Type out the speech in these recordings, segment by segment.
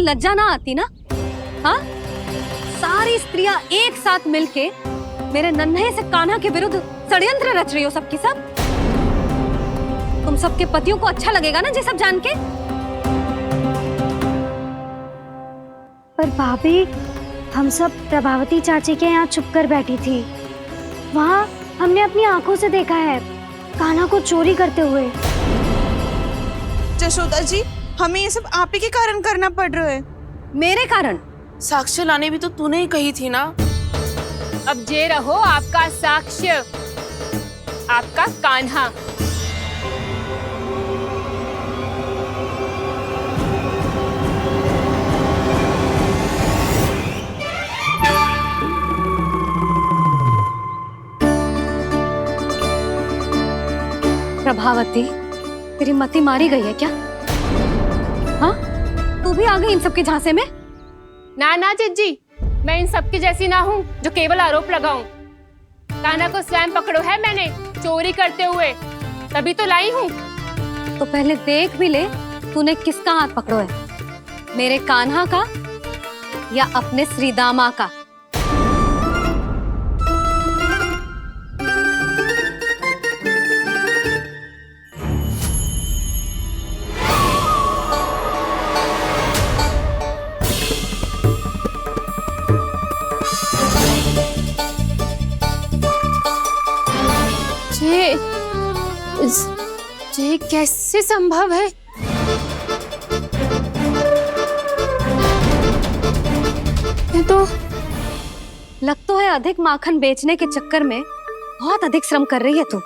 लज्जा ना आती ना? हाँ, सारी स्त्रियां एक साथ मिलके मेरे नन्हे से कान्हा के विरुद्ध षड्यंत्र रच रही हो सबकी सब। तुम सबके पतियों को अच्छा लगेगा ना ये सब जान के? पर भाभी, हम सब प्रभावती चाची के यहाँ छुप कर बैठी थी। वहाँ हमने अपनी आंखों से देखा है कान्हा को चोरी करते हुए। जशोदा जी, हमें ये सब आप ही के कारण करना पड़ रहा है। मेरे कारण? साक्ष्य लाने भी तो तूने ही कही थी ना। अब जे रहो आपका साक्ष्य, आपका कान्हा। प्रभावती, तेरी मति मारी गई है क्या? हाँ, तू भी आ गई इन सबके झांसे में? ना ना जिज्जी, मैं इन सबकी जैसी ना हूँ जो केवल आरोप लगाऊं। कान्हा को स्वयं पकड़ो है मैंने चोरी करते हुए, तभी तो लाई हूँ। तो पहले देख भी ले तूने किसका हाथ पकड़ो है, मेरे कान्हा का या अपने श्रीदामा का? ये कैसे संभव है? ये तो लग तो है अधिक माखन बेचने के चक्कर में बहुत अधिक श्रम कर रही है तू।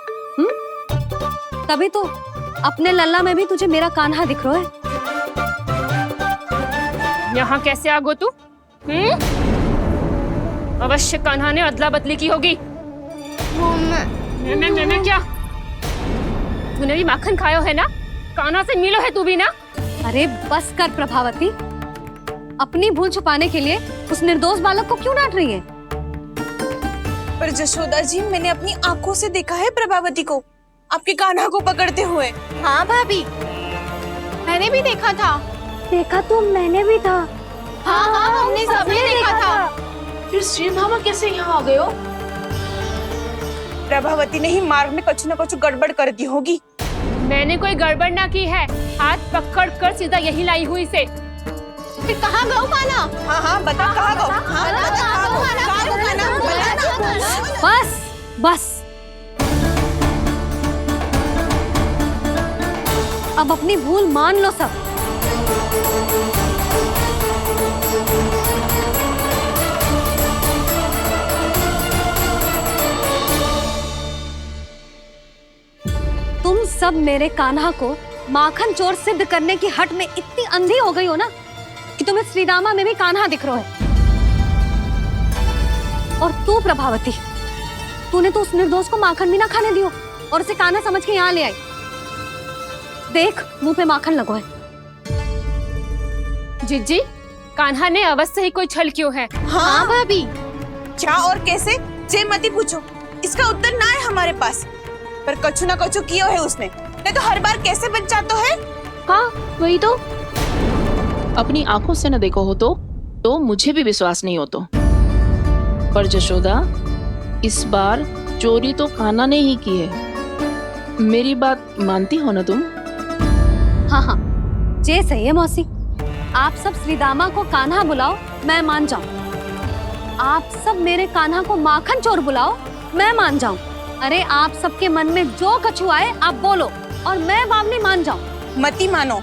तभी तो अपने लल्ला में भी तुझे मेरा कान्हा दिख रहा है। यहाँ कैसे आ गो तू? अवश्य कान्हा ने अदला बदली की होगी। मैं क्या? तूने भी माखन खायो है ना? कान्हा से मिलो है तू भी ना? अरे बस कर प्रभावती, अपनी भूल छुपाने के लिए उस निर्दोष बालक को क्यों डांट रही है? पर जशोदा जी, मैंने अपनी आंखों से देखा है प्रभावती को आपके कान्हा को पकड़ते हुए। हाँ भाभी, मैंने भी देखा था। देखा तो मैंने भी था। हाँ हाँ, हमने सबने देखा था। फिर श्रीधामा कैसे यहाँ आ गए हो? प्रभावती ने ही मार्ग में कुछ न कुछ गड़बड़ कर दी होगी। मैंने कोई गड़बड़ ना की है, हाथ पकड़ कर सीधा यही लाई हुई इसे। फिर कहाँ गौ कान्हा? हाँ हाँ, बता कहाँ गो? हाँ बता कहाँ गो? कहाँ गो कान्हा? बता ना। बस बस, अब अपनी भूल मान लो सब। तुम सब मेरे कान्हा को माखन चोर सिद्ध करने की हट में इतनी अंधी हो गई हो ना कि तुम्हें श्रीदामा में भी कान्हा दिख रहा है। और तू प्रभावती, तूने तो उस निर्दोष को माखन भी ना खाने दियो और उसे कान्हा समझ के यहाँ ले आई। देख, मुंह पे माखन लगो है। जिज्जी, कान्हा ने अवश्य ही कोई छल क्यों है। हाँ भाभी, क्या और कैसे? जे मती पूछो, इसका उत्तर ना है हमारे पास। पर कछु ना कछु किया है उसने, नहीं तो हर बार कैसे बच जाता है। हाँ वही तो। अपनी आंखों से न देखो हो तो मुझे भी विश्वास नहीं हो तो। पर जशोदा, इस बार चोरी तो कान्हा ने ही की है। मेरी बात मानती हो ना तुम? हाँ हाँ, जे सही है मौसी। आप सब श्रीदामा को कान्हा बुलाओ, मैं मान जाऊं। आप सब मेरे कान्हा को माखन चोर बुलाओ, मैं मान जाऊं। अरे आप सबके मन में जो कछु आए आप बोलो और मैं बावली मान जाऊं। मती मानो,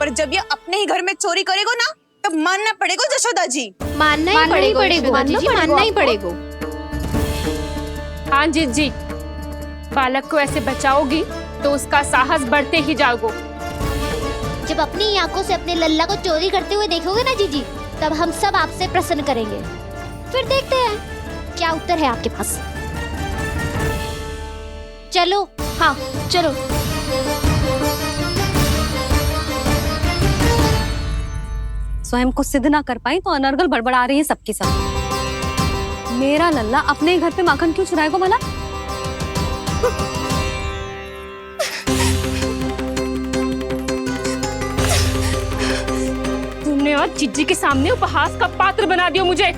पर जब ये अपने ही घर में चोरी करेगो ना, तब मानना पड़ेगा जशोदा जी। मानना ही पड़ेगा, मानना ही पड़ेगा। हाँ जिज्जी, बालक को ऐसे बचाओगी तो उसका साहस बढ़ते ही जाओगे। जब अपनी आंखों से अपने लल्ला को चोरी करते हुए देखोगे ना जीजी, तब हम सब आपसे प्रसन्न करेंगे। फिर देखते हैं क्या उत्तर है आपके पास। चलो। हाँ चलो। स्वयं को सिद्ध ना कर पाई तो अनर्गल बड़बड़ा रही है सबकी सब। मेरा लल्ला अपने ही घर पे माखन क्यों चुराएगा भला? तुमने आज जिज्जी के सामने उपहास का पात्र बना दियो मुझे।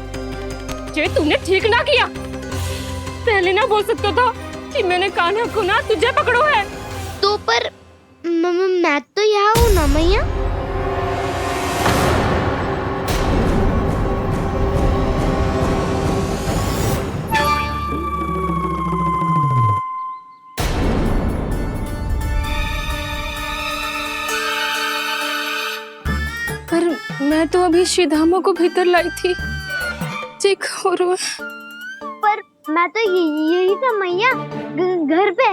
जे तुमने ठीक ना किया। पहले ना बोल सकता था कि मैंने कान्हा को ना तुझे पकड़ो है। तो पर मैं तो यहाँ हूँ ना मैया। पर मैं तो अभी श्रीधामा को भीतर लाई थी। चेक हो रहा है। पर मैं तो यही था मैया, घर पे।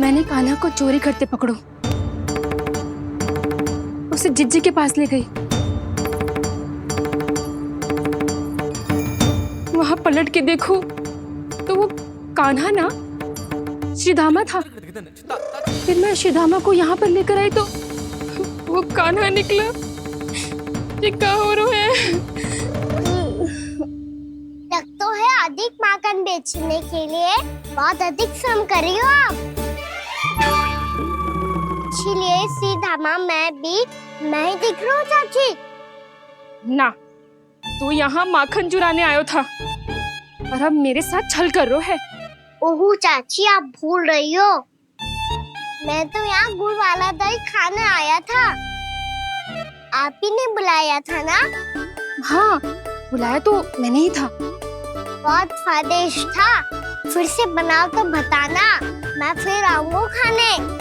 मैंने कान्हा को चोरी करते पकड़ो, उसे जिज्जी के पास ले गई। वहां पलट के देखो तो वो कान्हा ना श्रीधामा था। फिर मैं श्रीधामा को यहाँ पर लेकर आई तो वो कान्हा निकला। ये क्या हो रहा है? तो है अधिक माखन बेचने के लिए बहुत अधिक श्रम कर रही हो आप। इसलिए श्रीधामा मैं ही दिख रहा हूँ चाची। ना, तू यहाँ माखन चुराने आयो था और अब मेरे साथ छल कर रहा है। ओह चाची, आप भूल रही हो, मैं तो यहाँ गुड़ वाला दही खाने आया था। आप ही ने बुलाया था ना? हाँ, बुलाया तो मैंने ही था। बहुत स्वादिष्ट था। फिर से बनाओ तो बताना, मैं फिर आऊंगा खाने।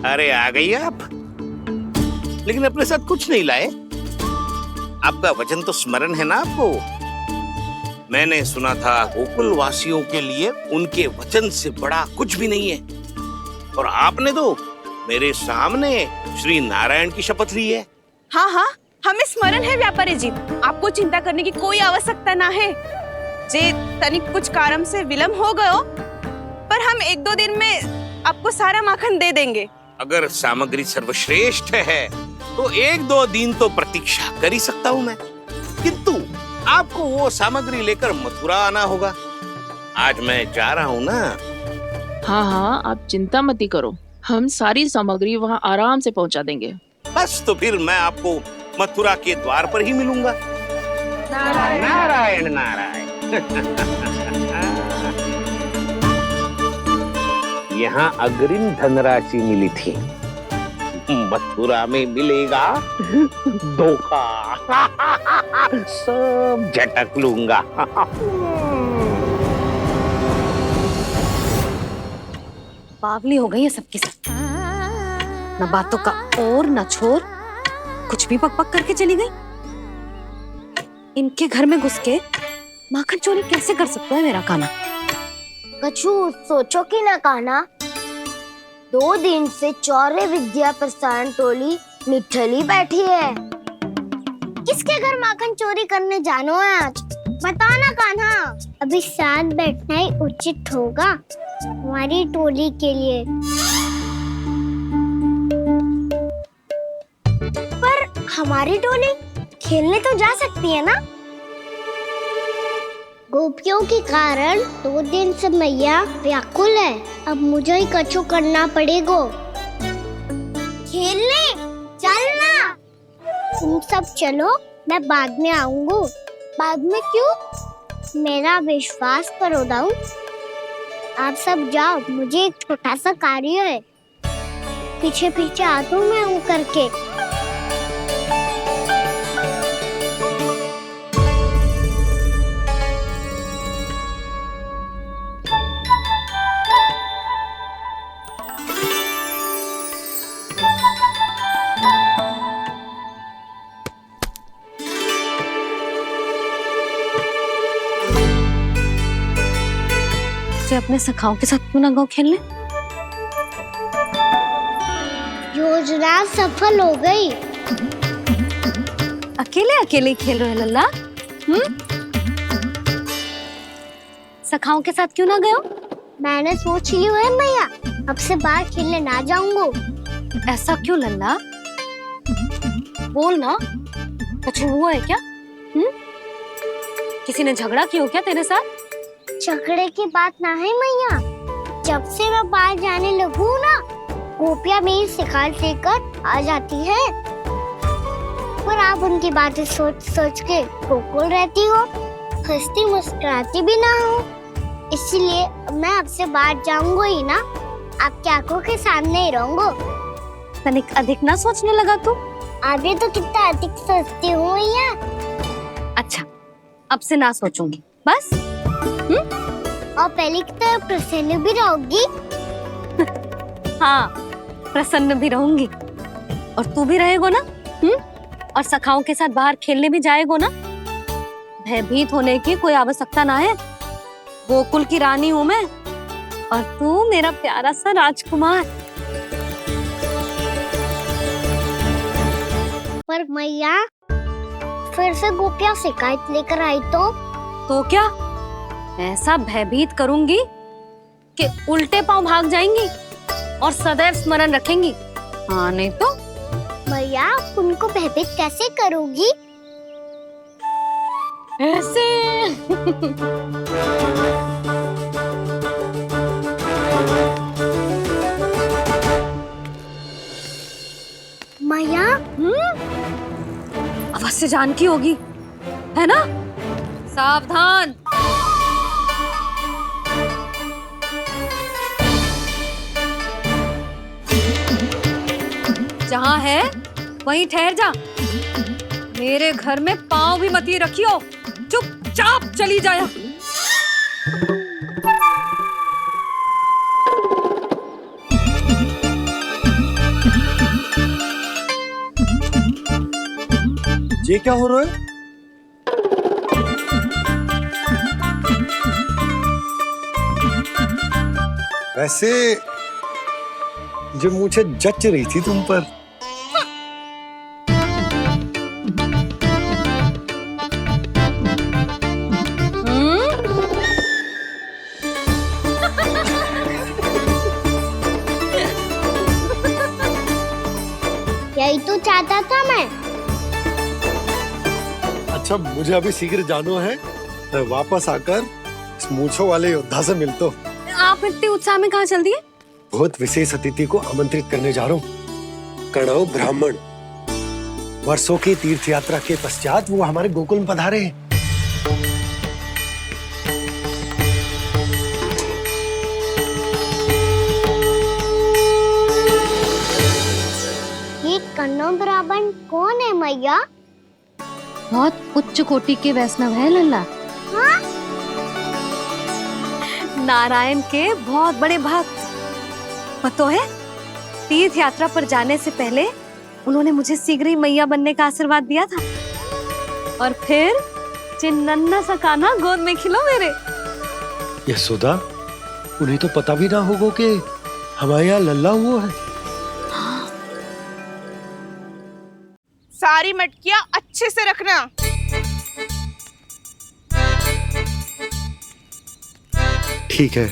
अरे आ गई आप, लेकिन अपने साथ कुछ नहीं लाए। आपका वचन तो स्मरण है ना आपको? मैंने सुना था गोकुल वासियों के लिए उनके वचन से बड़ा कुछ भी नहीं है। और आपने तो मेरे सामने श्री नारायण की शपथ ली है। हाँ हाँ, हमें स्मरण है व्यापारी जी। आपको चिंता करने की कोई आवश्यकता ना है। जे तनिक कुछ कारण से विलंब हो गयो, पर हम 1-2 दिन में आपको सारा माखन दे देंगे। अगर सामग्री सर्वश्रेष्ठ है तो 1-2 दिन तो प्रतीक्षा कर ही सकता हूँ मैं, किंतु आपको वो सामग्री लेकर मथुरा आना होगा। आज मैं जा रहा हूँ ना। हाँ हाँ, आप चिंता मत करो, हम सारी सामग्री वहाँ आराम से पहुँचा देंगे। बस तो फिर मैं आपको मथुरा के द्वार पर ही मिलूंगा। नारायण नारायण। यहाँ अग्रिम धनराशि मिली थी, मथुरा में मिलेगा धोखा। सब झटक लूंगा। बावली हो गई है सबकी सब। न बातों का और न छोर, कुछ भी पक पक करके चली गई। इनके घर में घुस के माखन चोरी कैसे कर सकता है मेरा कान्हा? कछु सोचो कि ना कान्हा, 2 दिन से चौर्य विद्या प्रसारण टोली निठली बैठी है। किसके घर माखन चोरी करने जानो है आज? बताओ ना कान्हा। अभी साथ बैठना ही उचित होगा हमारी टोली के लिए। पर हमारी टोली खेलने तो जा सकती है ना? गोपियों के कारण 2 दिन से मैया व्याकुल है। अब मुझे ही कछु करना पड़ेगा। खेलने चलना। तुम सब चलो, मैं बाद में आऊंगा। बाद में क्यों? मेरा विश्वास करो दाऊ। आप सब जाओ, मुझे एक छोटा सा कार्य है। पीछे पीछे आता हूँ मैं हूँ करके। अपने सखाओं के साथ क्यों ना गाँव खेलने? योजना सफल हो गई। अकेले अकेले खेल रहे लल्ला? सखाओं के साथ क्यों ना गए हो? मैंने सोच लिया है मैया, अब से बाहर खेलने ना जाऊंगा। ऐसा क्यों लल्ला? बोल ना, कुछ हुआ है क्या? किसी ने झगड़ा किया हो क्या तेरे साथ? झगड़े की बात ना है मैया, जब से मैं बाहर जाने लगू ना, गोपियां मेरी शिकायत लेकर आ जाती है। पर आप उनकी बातें सोच सोच के गोकुल रहती हो, हंसती मुस्कुराती भी ना हो। इसलिए मैं आपसे बाहर जाऊंगा ही ना, आपकी आंखों के सामने ही रहूंगा। तनिक अधिक ना सोचने लगा तू? आगे तो कितना अधिक सोचती हूँ मैया। अच्छा, अब से ना सोचूंगी बस। और पहले की तरह प्रसन्न भी रहोगी। हाँ, प्रसन्न भी रहूंगी। और तू भी रहेगो ना? और सखाओं के साथ बाहर खेलने भी जाएगो ना? भयभीत होने की कोई आवश्यकता ना है। गोकुल की रानी हूँ मैं, और तू मेरा प्यारा सा राजकुमार। पर मैया, फिर से गोपियां शिकायत लेकर आई तो क्या ऐसा भयभीत करूंगी कि उल्टे पांव भाग जाएंगी और सदैव स्मरण रखेंगी? हाँ नहीं तो? मैया, आप उनको भयभीत कैसे करोगी? ऐसे। मैया, अवश्य जानकी होगी, है ना? सावधान। जहाँ है वहीं ठहर जा। मेरे घर में पाँव भी मत ही रखियो, चुपचाप चली जाया। ये क्या हो रहा है? वैसे जो मुझे जच रही थी तुम पर। यही तो चाहता था मैं। अच्छा, मुझे अभी शीघ्र जाना है। मैं वापस आकर इस मूंछों वाले योद्धा से मिलता हूँ। आप इतने उत्साह में कहाँ चल दिए? बहुत विशेष अतिथि को आमंत्रित करने जा रहा हूँ। कणव ब्राह्मण वर्षों की तीर्थ यात्रा के पश्चात वो हमारे गोकुल में पधारे हैं। ये कन्नौ ब्राह्मण कौन है मैया? बहुत उच्च कोटि के वैष्णव है लल्ला। हाँ? नारायण के बहुत बड़े भक्त। पता है, तीर्थ यात्रा पर जाने से पहले उन्होंने मुझे शीघ्र ही मैया बनने का आशीर्वाद दिया था। और फिर चिन्नन्ना सा कान्हा गोद में खिलो मेरे। यशोदा, उन्हें तो पता भी ना होगा कि हमारे यहाँ लल्ला हुआ है। सारी मटकियां अच्छे से रखना। ठीक है।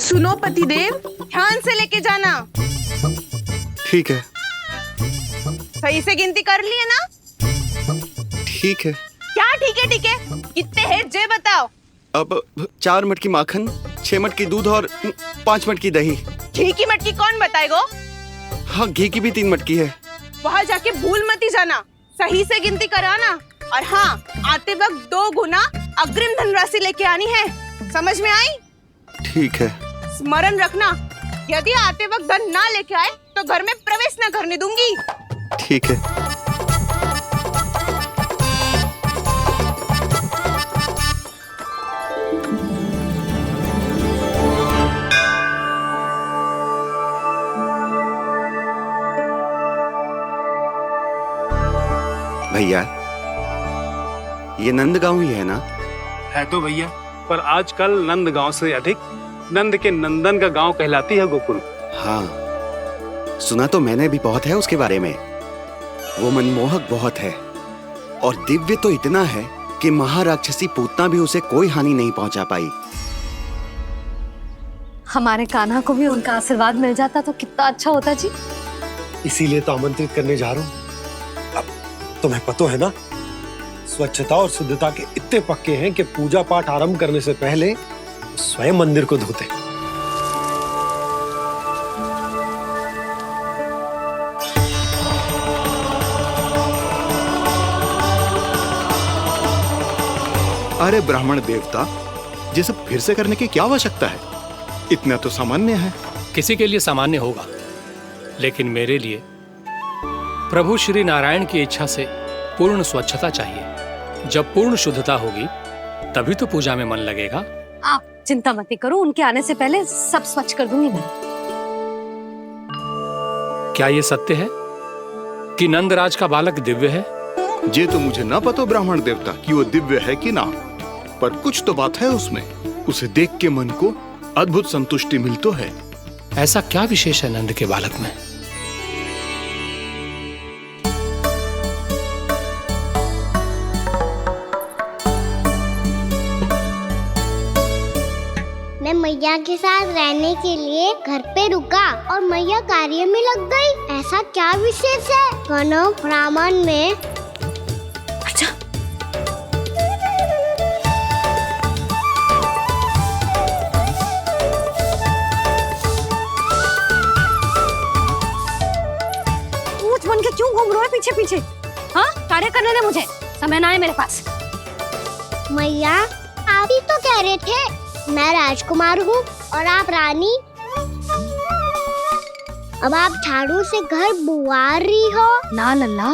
सुनो पतिदेव, ध्यान से लेके जाना। ठीक है। सही से गिनती कर लिए ना? ठीक है। क्या ठीक है ठीक है? कितने हैं जे बताओ। अब 4 मटकी माखन, 6 मटकी दूध और 5 मटकी दही। घी की मटकी कौन बताएगा? हाँ, घी की भी 3 मटकी है। वहाँ जाके भूल मत ही जाना, सही से गिनती कराना। और हाँ, आते वक्त 2 गुना अग्रिम धनराशि लेके आनी है। समझ में आई? ठीक है। स्मरण रखना, यदि आते वक्त धन ना लेके आए तो घर में प्रवेश न करने दूंगी। ठीक है। भैया, ये नंदगांव ही है ना? है तो भैया, पर आजकल नंदगांव से अधिक नंद के नंदन का गांव कहलाती है गोकुल। हाँ, सुना तो मैंने भी बहुत है उसके बारे में। वो मनमोहक बहुत है। और दिव्य तो इतना है कि महाराक्षसी पूतना भी उसे कोई हानि नहीं पहुंचा पाई। हमारे कान्हा को भी उनका आशीर्वाद मिल जाता तो कितना अच्छा होता जी। इसीलिए तो आमंत्रित करने जा रहा हूँ। अब तुम्हें पता है ना, स्वच्छता और शुद्धता के इतने पक्के हैं कि पूजा पाठ आरंभ करने से पहले स्वयं मंदिर को धोते। अरे ब्राह्मण देवता, ये सब फिर से करने की क्या आवश्यकता है? इतना तो सामान्य है। किसी के लिए सामान्य होगा, लेकिन मेरे लिए प्रभु श्री नारायण की इच्छा से पूर्ण स्वच्छता चाहिए। जब पूर्ण शुद्धता होगी तभी तो पूजा में मन लगेगा। आप चिंता मत करो, उनके आने से पहले सब स्वच्छ कर दूंगी मैं। क्या ये सत्य है कि नंदराज का बालक दिव्य है? ये तो मुझे ना पता ब्राह्मण देवता कि वो दिव्य है कि ना, पर कुछ तो बात है उसमें। उसे देख के मन को अद्भुत संतुष्टि मिल तो है। ऐसा क्या विशेष है नंद के बालक में? मैं मैया के साथ रहने के लिए घर पे रुका और मैया कार्य में लग गई। ऐसा क्या विशेष है गणों ब्राह्मण में? अच्छा, ऊंच बन के क्यों घूम रहे हो पीछे पीछे? हाँ, कार्य करने दे मुझे, समय ना है मेरे पास। मैया, आप ही तो कह रहे थे मैं राजकुमार हूँ और आप रानी। अब आप झाड़ू से घर बुआर रही हो। ना लल्ला,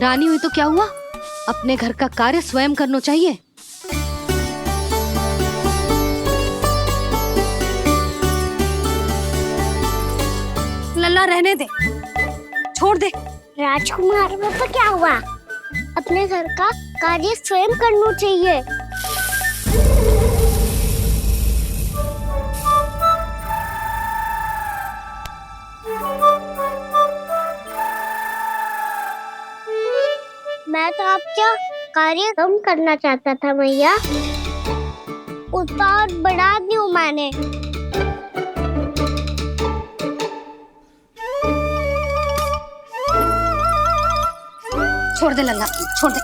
रानी हुई तो क्या हुआ, अपने घर का कार्य स्वयं करना चाहिए। लल्ला रहने दे, छोड़ दे। राजकुमार में तो क्या हुआ, अपने घर का कार्य स्वयं करना चाहिए। मैं तो आपका कार्य कम करना चाहता था मैया, उसका और बढ़ा दूं मैंने। छोड़ दे लल्ला, छोड़ दे।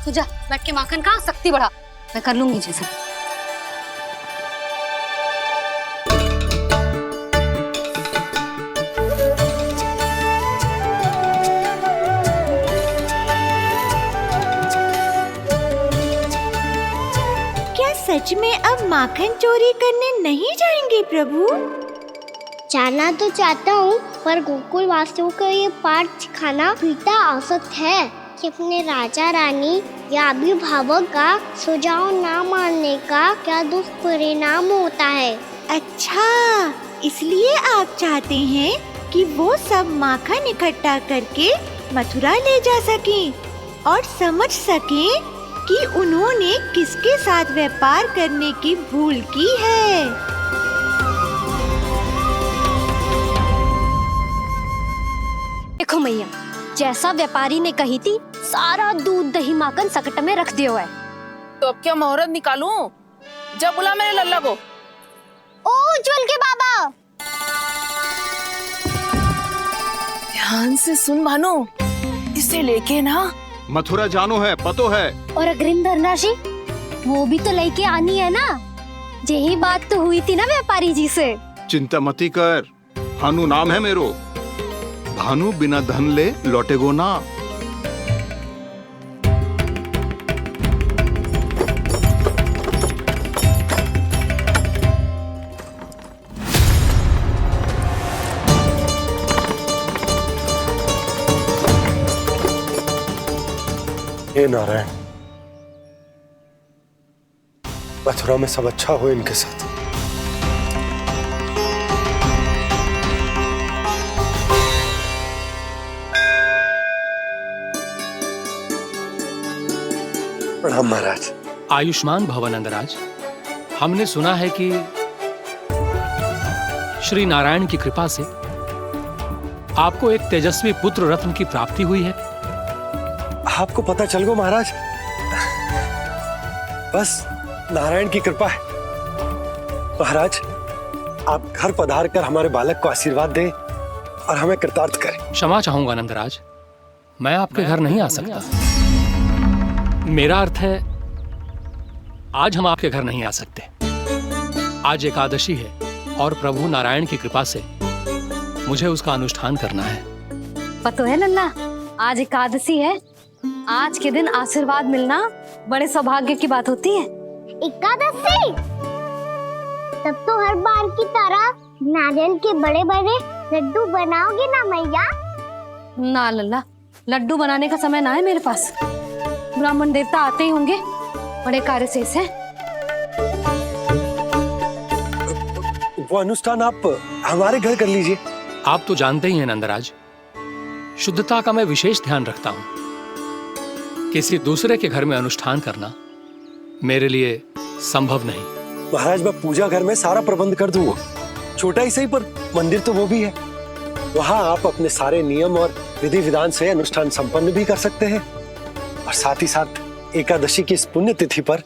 तू जा बैठ के माखन खा, शक्ति बढ़ा, मैं कर लूंगी जैसा। सच में अब माखन चोरी करने नहीं जाएंगे प्रभु? जाना तो चाहता हूँ, पर गोकुल वासियों को ये पाठ सिखाना पिता आवश्यक है कि अपने राजा रानी या अभिभावक का सुझाव ना मानने का क्या दुष्परिणाम होता है। अच्छा, इसलिए आप चाहते हैं कि वो सब माखन इकट्ठा करके मथुरा ले जा सकें और समझ सकें कि उन्होंने किसके साथ व्यापार करने की भूल की है। देखो मैया, जैसा व्यापारी ने कही थी, सारा दूध दही माखन सकट में रख दिया है। तो अब क्या मुहूर्त निकालूं? जब बुला मेरे लल्ला को। ओ उज्जवल के बाबा, ध्यान से सुन भानु, इसे लेके ना मथुरा जानो है, पतो है। और अग्रिम धनराशि वो भी तो लेके आनी है ना। यही बात तो हुई थी ना व्यापारी जी से। चिंता मती कर, भानु नाम है मेरो। भानु बिना धन ले लौटेगो ना। हे नारायण, मथुरा में सब अच्छा हो इनके साथ। प्रणाम महाराज। आयुष्मान भव नंदराज। हमने सुना है कि श्री नारायण की कृपा से आपको एक तेजस्वी पुत्र रत्न की प्राप्ति हुई है। आपको पता चल गो महाराज। बस नारायण की कृपा है। महाराज, आप घर पधार कर हमारे बालक को आशीर्वाद दें और हमें कृतार्थ करें। क्षमा चाहूंगा नंदराज, मैं आपके घर नहीं आ सकता। मेरा अर्थ है आज हम आपके घर नहीं आ सकते। आज एकादशी है और प्रभु नारायण की कृपा से मुझे उसका अनुष्ठान करना है। पता है लल्ला, आज एकादशी है। आज के दिन आशीर्वाद मिलना बड़े सौभाग्य की बात होती है। एकादशी, तब तो हर बार की तरह नारियल के बड़े बड़े लड्डू बनाओगे ना मैया? ना लल्ला, लड्डू बनाने का समय ना है मेरे पास। ब्राह्मण देवता आते ही होंगे, बड़े कार्य शेष हैं। वो अनुष्ठान आप हमारे घर कर लीजिए। आप तो जानते ही हैं नंदराज, शुद्धता का मैं विशेष ध्यान रखता हूं। किसी दूसरे के घर में अनुष्ठान करना मेरे लिए संभव नहीं। महाराज, मैं पूजा घर में सारा प्रबंध कर दूंगा। छोटा ही सही, पर मंदिर तो वो भी है। वहां आप अपने सारे नियम और विधि विधान से अनुष्ठान संपन्न भी कर सकते हैं और साथ ही साथ एकादशी की इस पुण्य तिथि पर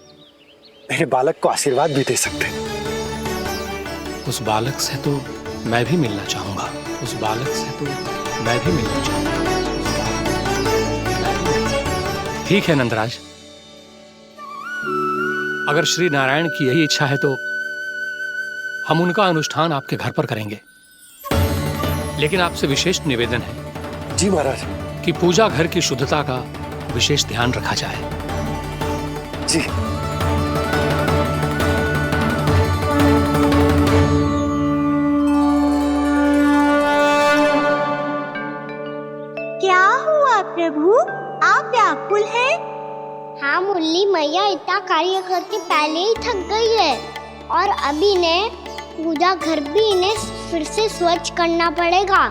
मेरे बालक को आशीर्वाद भी दे सकते हैं। उस बालक से तो मैं भी मिलना चाहूंगा। उस बालक से तो मैं भी मिलना चाहूंगा। ठीक है नंदराज, अगर श्री नारायण की यही इच्छा है तो हम उनका अनुष्ठान आपके घर पर करेंगे। लेकिन आपसे विशेष निवेदन है जी महाराज, कि पूजा घर की शुद्धता का विशेष ध्यान रखा जाए। जी। क्या हुआ प्रभु, आप व्याकुल हैं? हाँ मुरली, मैया इतना कार्य करके पहले ही थक गई है और अब इन्हें पूजा घर भी इन्हें फिर से स्वच्छ करना पड़ेगा।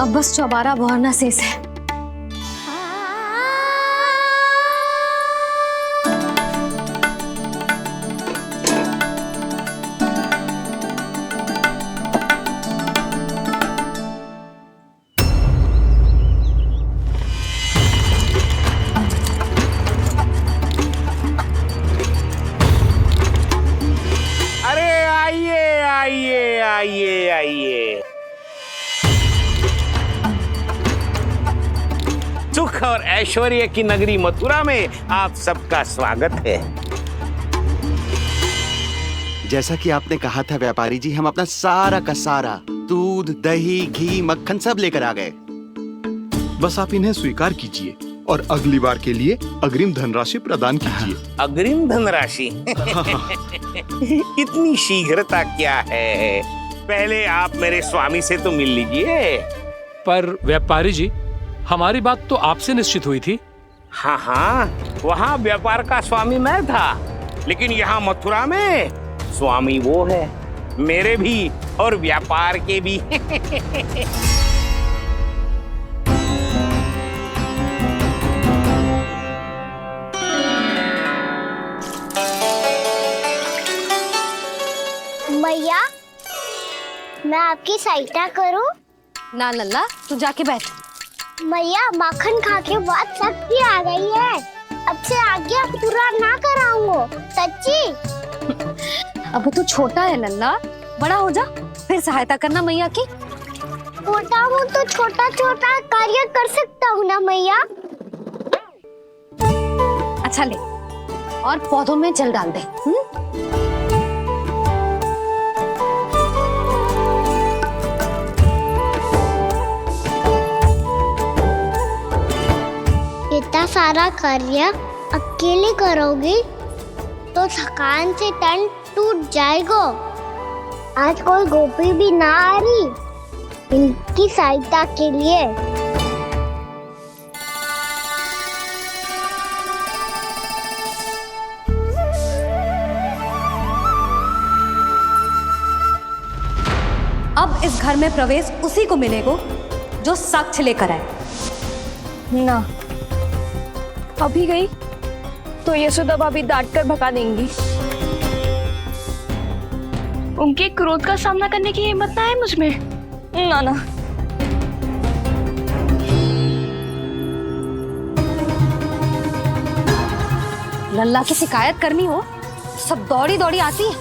अब बस चौबारा बहाना शेष है। आइए आइए, सुख और ऐश्वर्य की नगरी मथुरा में आप सबका स्वागत है। जैसा कि आपने कहा था व्यापारी जी, हम अपना सारा का सारा दूध, दही, घी, मक्खन सब लेकर आ गए। बस आप इन्हें स्वीकार कीजिए और अगली बार के लिए अग्रिम धनराशि प्रदान कीजिए। अग्रिम धनराशि? इतनी शीघ्रता क्या है? पहले आप मेरे स्वामी से तो मिल लीजिए। पर व्यापारी जी, हमारी बात तो आपसे निश्चित हुई थी। हाँ हाँ, वहाँ व्यापार का स्वामी मैं था, लेकिन यहाँ मथुरा में स्वामी वो है, मेरे भी और व्यापार के भी। मैया, मैं आपकी सहायता करूं? ना लल्ला, तू जाके बैठ। मैया, माखन खा के बहुत शक्ति आ गई है। अब से आगे पूरा ना कराऊंगा, सच्ची। अब तू छोटा है लल्ला, बड़ा हो जा फिर सहायता करना मैया की। छोटा हूँ तो छोटा छोटा कार्य कर सकता हूँ ना मैया। अच्छा ले, और पौधों में जल डाल दे। इतना सारा कार्य अकेले करोगी तो थकान से तन टूट जाएगा। आज कोई गोपी भी ना आ रही इनकी सहायता के लिए। अब इस घर में प्रवेश उसी को मिलेगा जो साक्ष्य लेकर आए। ना, अभी गई तो यशोदा भाभी डांट कर भगा देंगी। उनके क्रोध का सामना करने की हिम्मत ना है मुझ में। नाना। लल्ला की शिकायत करनी हो सब दौड़ी दौड़ी आती है।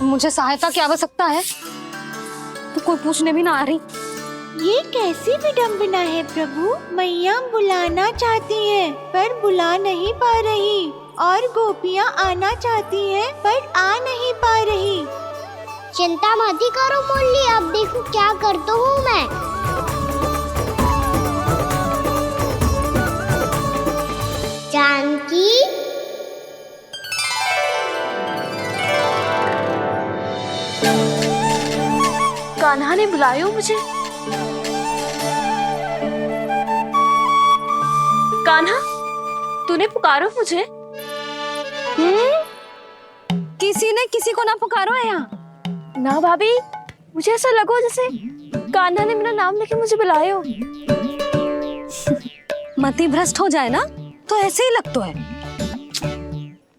मुझे सहायता की आवश्यकता है तो कोई पूछने भी ना आ रही। ये कैसी विडंबना है प्रभु। मैया बुलाना चाहती हैं पर बुला नहीं पा रही, और गोपियाँ आना चाहती हैं पर आ नहीं पा रही। चिंता मत ही करो मुरली, अब देखो क्या करता हूँ मैं। जानकी, कान्हा ने बुलाया हो मुझे। कान्हा, तूने पुकारो मुझे। किसी ने किसी को ना पुकारो है यहाँ। ना भाभी, मुझे ऐसा लगो जैसे कान्हा ने मेरा नाम लेके मुझे बुलाया हो। मति भ्रष्ट हो जाए ना तो ऐसे ही लगता है।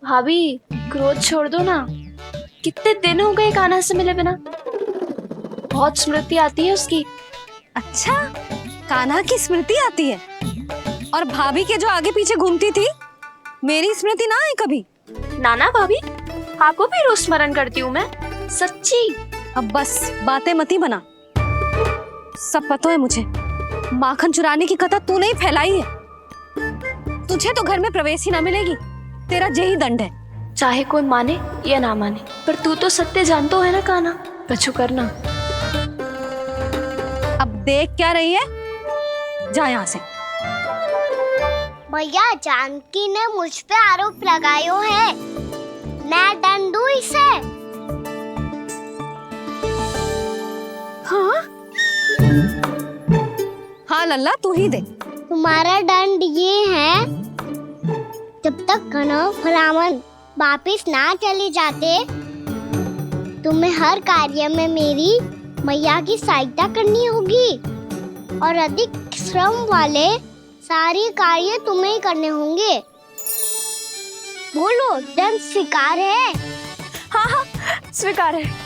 भाभी, क्रोध छोड़ दो ना। कितने दिन हो गए कान्हा से मिले बिना। बहुत स्मृति आती है उसकी। अच्छा, कान्हा की स्मृति आती है? और भाभी के जो आगे पीछे घूमती थी, मेरी स्मृति ना है कभी? नाना भाभी, आपको भी रोज स्मरण करती हूँ मैं, सच्ची। अब बस बातें मत ही बना। सब पता है मुझे। माखन चुराने की कथा तूने ही फैलाई है। तुझे तो घर में प्रवेश ही ना मिलेगी। तेरा यही दंड है। चाहे कोई माने या ना माने, पर तू तो सत्य जानतो है ना कान्हा। कछु करना। अब देख क्या रही है, जा यहाँ से। भैया, जानकी ने मुझ पे आरोप लगायो है, मैं दंड दूं इसे। हाँ हाँ लल्ला, तू ही दे। तुम्हारा दंड ये है, जब तक कनव रावण वापिस ना चले जाते, तुम्हें हर कार्य में मेरी मैया की सहायता करनी होगी, और अधिक श्रम वाले सारे कार्य तुम्हें ही करने होंगे। बोलो, दंड स्वीकार है? हाँ हाँ, स्वीकार है।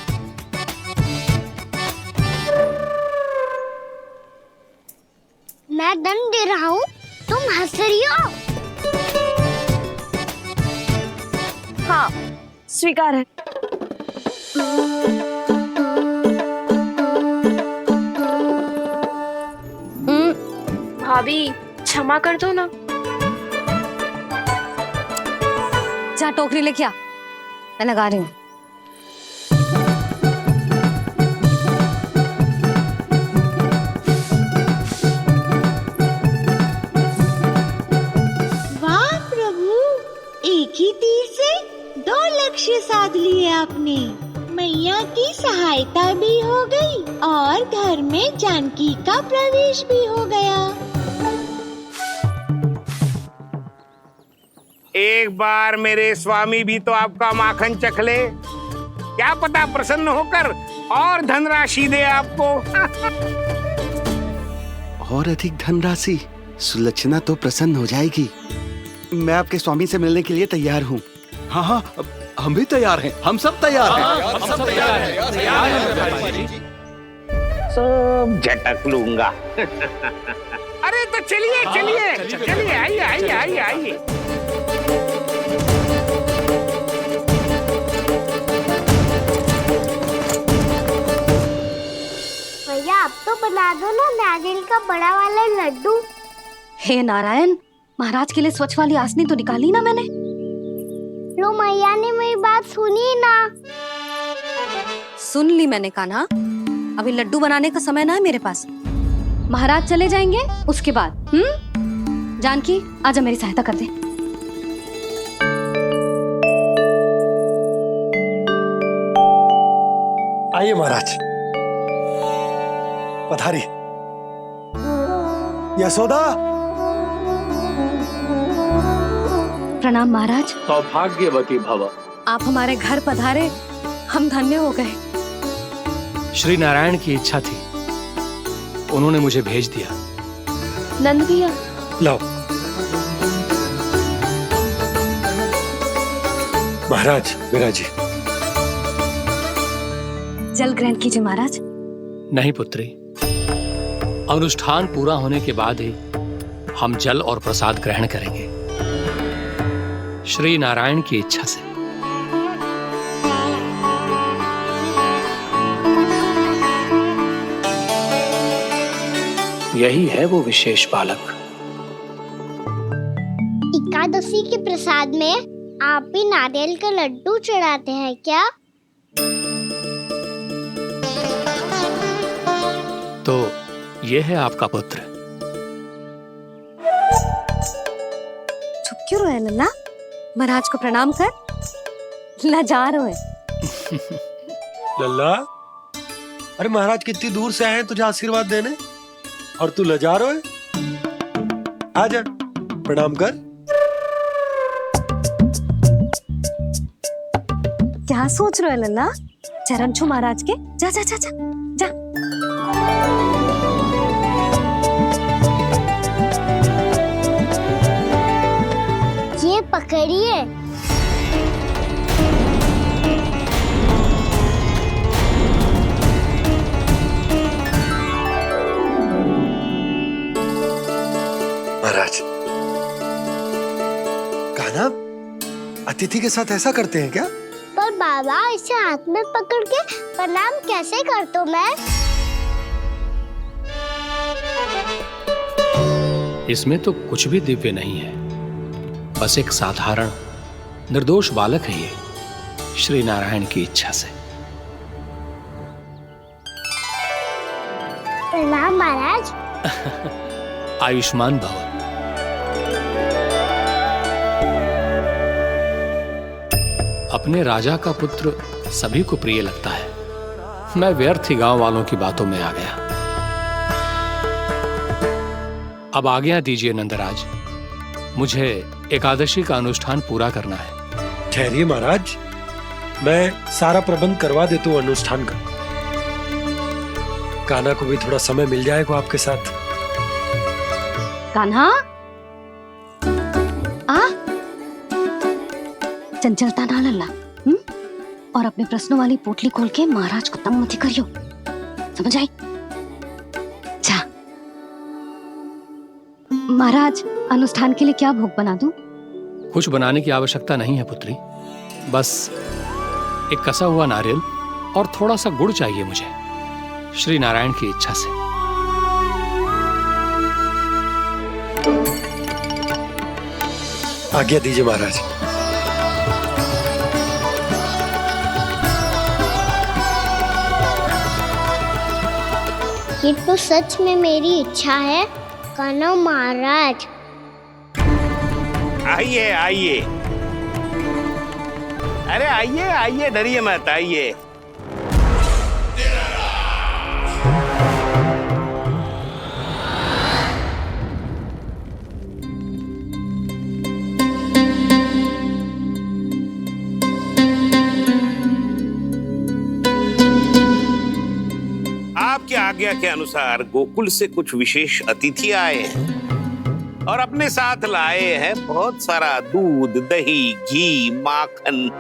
मैं दंड दे रहा हूँ, तुम हंस रही हो? हाँ, स्वीकार है। भाभी, क्षमा कर दो ना। जा टोकरी लेके आ, मैं लगा रही हूँ। वाह प्रभु, एक ही तीर से 2 लक्ष्य साध लिए आपने। मैया की सहायता भी हो गई और घर में जानकी का प्रवेश भी हो गया। एक बार मेरे स्वामी भी तो आपका माखन चख ले, क्या पता प्रसन्न होकर और धनराशि दे आपको। और अधिक धनराशि? सुलक्षणा तो प्रसन्न हो जाएगी। मैं आपके स्वामी से मिलने के लिए तैयार हूँ। हाँ हाँ, हम भी तैयार हैं। हम सब तैयार हैं। हम सब तैयार हैं। सब झटक लूंगा। अरे तो चलिए चलिए चलिए, आइए आइए आइए आइए। भैया, अब तो बना दो ना नारियल का बड़ा वाला लड्डू। हे नारायण, महाराज के लिए स्वच्छ वाली आसनी तो निकाली ना मैंने। लो, मैया ने मेरी बात सुनी ना। सुन ली मैंने कान्हा। अभी लड्डू बनाने का समय ना है मेरे पास। महाराज चले जाएंगे उसके बाद। जानकी, आजा मेरी सहायता कर दे। आइए महाराज, पधारी। यशोदा। प्रणाम महाराज। सौभाग्यवती भव। आप हमारे घर पधारे, हम धन्य हो गए। श्री नारायण की इच्छा थी, उन्होंने मुझे भेज दिया। नंद भैया, लाओ। महाराज, विराजी। जल ग्रहण कीजिए महाराज। नहीं पुत्री, अनुष्ठान पूरा होने के बाद ही हम जल और प्रसाद ग्रहण करेंगे, श्री नारायण की इच्छा से। यही है वो विशेष बालक। एकादशी के प्रसाद में आप भी नारियल का लड्डू चढ़ाते हैं क्या? तो ये है आपका पुत्र। चुप क्यों रहे लल्ला? महाराज को प्रणाम कर। लाजार हो लल्ला, अरे महाराज कितनी दूर से आए हैं तुझे आशीर्वाद देने, और तू लजा रहा है? आजा प्रणाम कर। क्या सोच रहे हो लल्ला? चरण छू महाराज के। जा जा जा जा जा। ये पकड़िए। महाराज, कान्हा अतिथि के साथ ऐसा करते हैं क्या? पर बाबा, इसे हाथ में पकड़ के प्रणाम कैसे करता हूँ मैं? इसमें तो कुछ भी दिव्य नहीं है, बस एक साधारण निर्दोष बालक है ये, श्री नारायण की इच्छा से। प्रणाम महाराज। आयुष्मान भव। अपने राजा का पुत्र सभी को प्रिय लगता है। मैं व्यर्थ ही गांव वालों की बातों में आ गया। अब आज्ञा दीजिए नंदराज, मुझे एकादशी का अनुष्ठान पूरा करना है। ठहरिए महाराज, मैं सारा प्रबंध करवा देता हूँ अनुष्ठान का। कान्हा को भी थोड़ा समय मिल जाएगा आपके साथ। कान्हा, आ चंचलता ना लल्ला। और अपने प्रश्नों वाली पोटली खोल के महाराज को तंग मत करियो, समझ आई? जा। महाराज, अनुष्ठान के लिए क्या भोग बना दूं? कुछ बनाने की आवश्यकता नहीं है पुत्री, बस एक कसा हुआ नारियल और थोड़ा सा गुड़ चाहिए मुझे, श्री नारायण की इच्छा से। आज्ञा दीजिए महाराज। ये तो सच में मेरी इच्छा है कान्हा महाराज। आइए आइए, अरे आइए आइए, डरिए मत, आइए। आपकी आज्ञा के अनुसार गोकुल से कुछ विशेष अतिथि आए हैं और अपने साथ लाए हैं बहुत सारा दूध, दही, घी, माखन।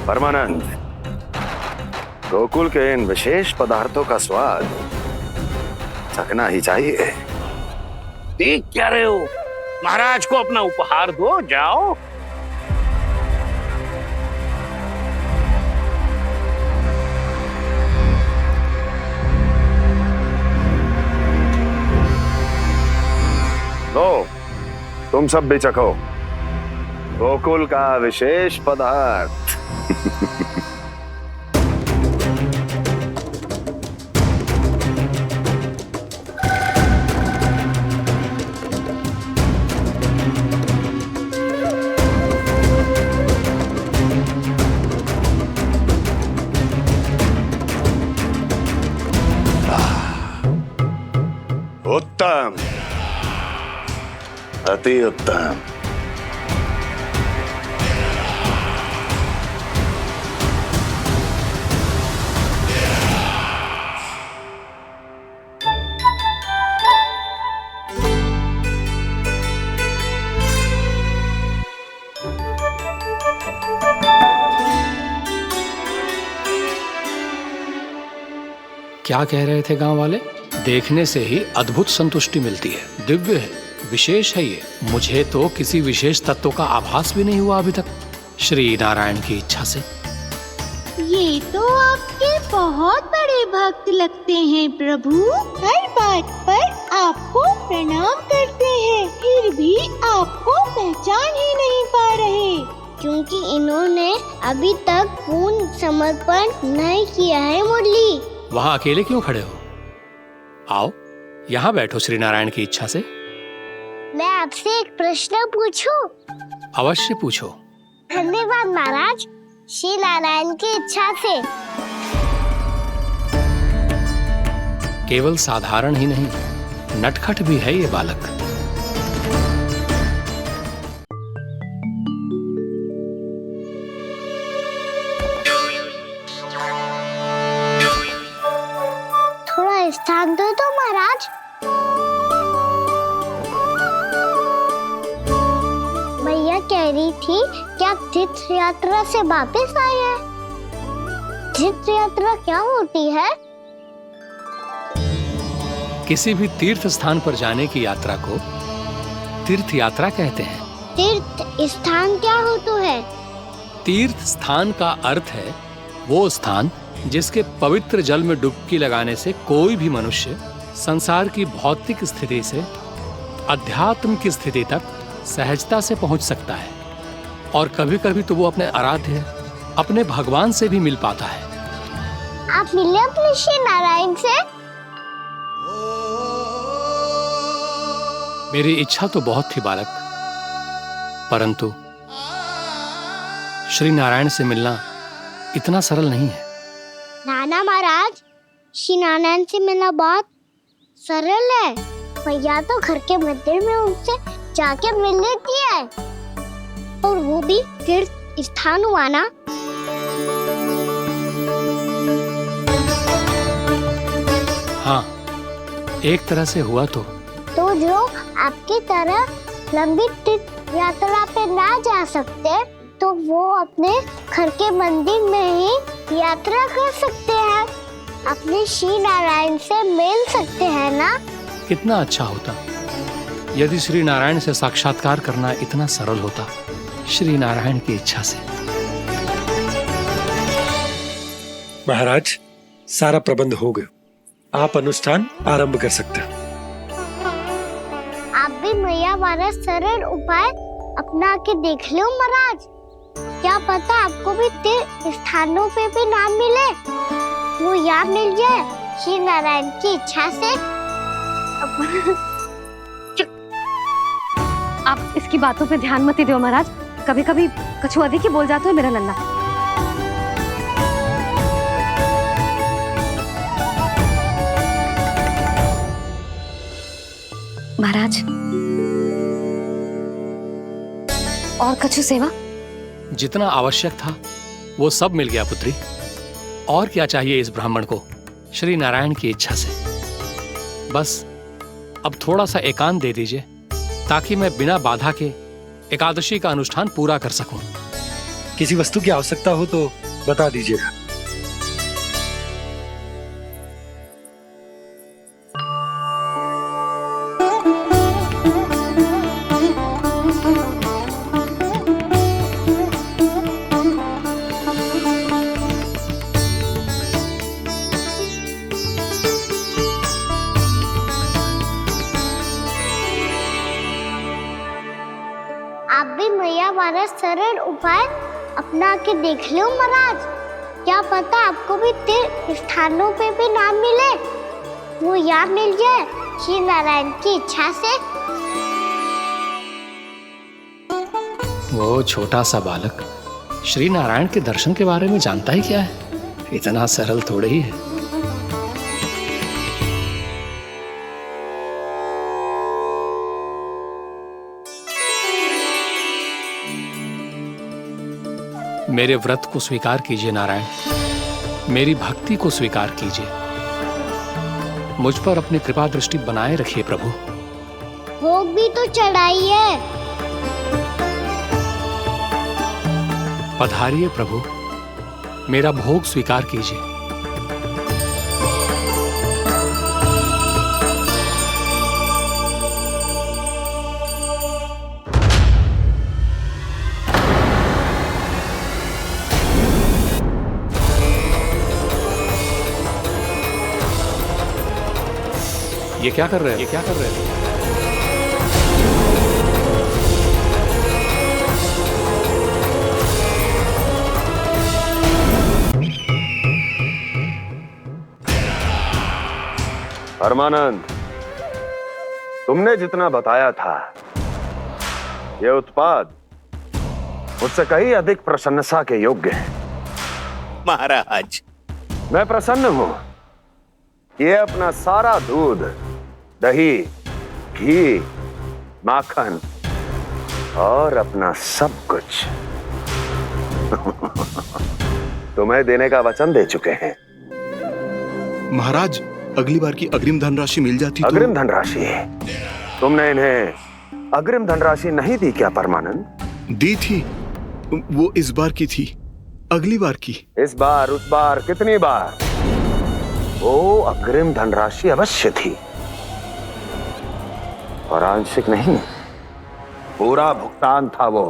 परमानंद, गोकुल के इन विशेष पदार्थों का स्वाद चखना ही चाहिए। देख क्या रहे हो? महाराज को अपना उपहार दो, जाओ। लो, तुम सब भी चखो गोकुल का विशेष पदार्थ। उत्तम, अति उत्तम। क्या कह रहे थे गांव वाले? देखने से ही अद्भुत संतुष्टि मिलती है, दिव्य है, विशेष है ये। मुझे तो किसी विशेष तत्व का आभास भी नहीं हुआ अभी तक, श्री नारायण की इच्छा से। ये तो आपके बहुत बड़े भक्त लगते हैं प्रभु। हर बात पर आपको प्रणाम करते हैं, फिर भी आपको पहचान ही नहीं पा रहे। क्योंकि इन्होंने अभी तक पूर्ण समर्पण नहीं किया है मुरली। वहाँ अकेले क्यों खड़े हो? आओ यहाँ बैठो श्री नारायण की इच्छा से। मैं आपसे एक प्रश्न पूछूं? अवश्य पूछो। धन्यवाद महाराज, श्री नारायण की इच्छा से। केवल साधारण ही नहीं, नटखट भी है ये बालक। थोड़ा स्थान दो तो महाराज। भैया कह रही थी कि आप तीर्थ यात्रा से वापस आए हैं। तीर्थ यात्रा क्या होती है? किसी भी तीर्थ स्थान पर जाने की यात्रा को तीर्थ यात्रा कहते हैं। तीर्थ स्थान क्या होता है? तीर्थ स्थान का अर्थ है वो स्थान जिसके पवित्र जल में डुबकी लगाने से कोई भी मनुष्य संसार की भौतिक स्थिति से अध्यात्म की स्थिति तक सहजता से पहुंच सकता है, और कभी कभी तो वो अपने आराध्य, अपने भगवान से भी मिल पाता है। आप मिले अपने श्री नारायण से? मेरी इच्छा तो बहुत थी बालक, परंतु श्री नारायण से मिलना इतना सरल नहीं है। नाना महाराज, श्री नारायण से मिलना बहुत सरल है। भैया तो घर के मंदिर में उनसे जाके मिल लेती है, और वो भी तीर्थ स्थान हुआ ना। हाँ, एक तरह से हुआ तो जो आपकी तरह लंबी तीर्थ यात्रा पे ना जा सकते, तो वो अपने घर के मंदिर में ही यात्रा कर सकते हैं, अपने श्री नारायण से मिल सकते हैं ना। कितना अच्छा होता यदि श्री नारायण से साक्षात्कार करना इतना सरल होता, श्री नारायण की इच्छा से। महाराज, सारा प्रबंध हो गया, आप अनुष्ठान आरंभ कर सकते हैं। आप भी मैया वाला सरल उपाय अपना के देख लो महाराज। क्या पता आपको भी तीर्थ स्थानों पे भी नाम मिले, वो याद मिल जाए श्री नारायण की इच्छा से। आप इसकी बातों पे ध्यान मत दो महाराज, कभी कभी कछु अधिक ही बोल जाते हो मेरा लल्ला। महाराज, और कछु सेवा? जितना आवश्यक था वो सब मिल गया पुत्री। और क्या चाहिए इस ब्राह्मण को श्री नारायण की इच्छा से? बस अब थोड़ा सा एकांत दे दीजिए, ताकि मैं बिना बाधा के एकादशी का अनुष्ठान पूरा कर सकूं। किसी वस्तु की आवश्यकता हो तो बता दीजिएगा। आप भी मैया वाला सरल उपाय अपना के देख लो महाराज। क्या पता आपको भी तीर्थ स्थानों पे भी नाम मिले, वो याद मिल जाए श्री नारायण की इच्छा से। वो छोटा सा बालक श्री नारायण के दर्शन के बारे में जानता ही क्या है? इतना सरल थोड़े ही है। मेरे व्रत को स्वीकार कीजिए नारायण, मेरी भक्ति को स्वीकार कीजिए, मुझ पर अपनी कृपा दृष्टि बनाए रखिए प्रभु। भोग भी तो चढ़ाई है। पधारिए प्रभु, मेरा भोग स्वीकार कीजिए। ये क्या कर रहे हैं? ये क्या कर रहे हैं? परमानंद, तुमने जितना बताया था ये उत्पाद मुझसे कहीं अधिक प्रशंसा के योग्य है। महाराज, मैं प्रसन्न हूं। ये अपना सारा दूध, दही, घी, माखन और अपना सब कुछ तुम्हें देने का वचन दे चुके हैं। महाराज, अगली बार की अग्रिम धनराशि मिल जाती तो। अग्रिम धनराशि? तुमने इन्हें अग्रिम धनराशि नहीं दी क्या परमानंद? दी थी, वो इस बार की थी, अगली बार की। इस बार, उस बार, कितनी बार? वो अग्रिम धनराशि अवश्य थी और आंशिक नहीं, पूरा भुगतान था वो।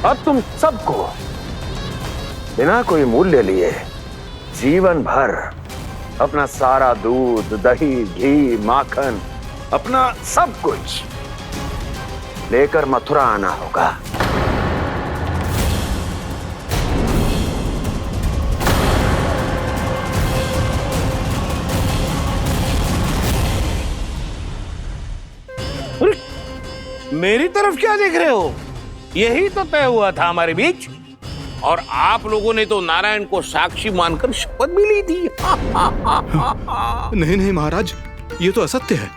अब तुम सबको बिना कोई मूल्य लिए जीवन भर अपना सारा दूध, दही, घी, माखन, अपना सब कुछ लेकर मथुरा आना होगा। मेरी तरफ क्या देख रहे हो? यही तो तय हुआ था हमारे बीच, और आप लोगों ने तो नारायण को साक्षी मानकर शपथ भी ली थी। नहीं नहीं महाराज, ये तो असत्य है।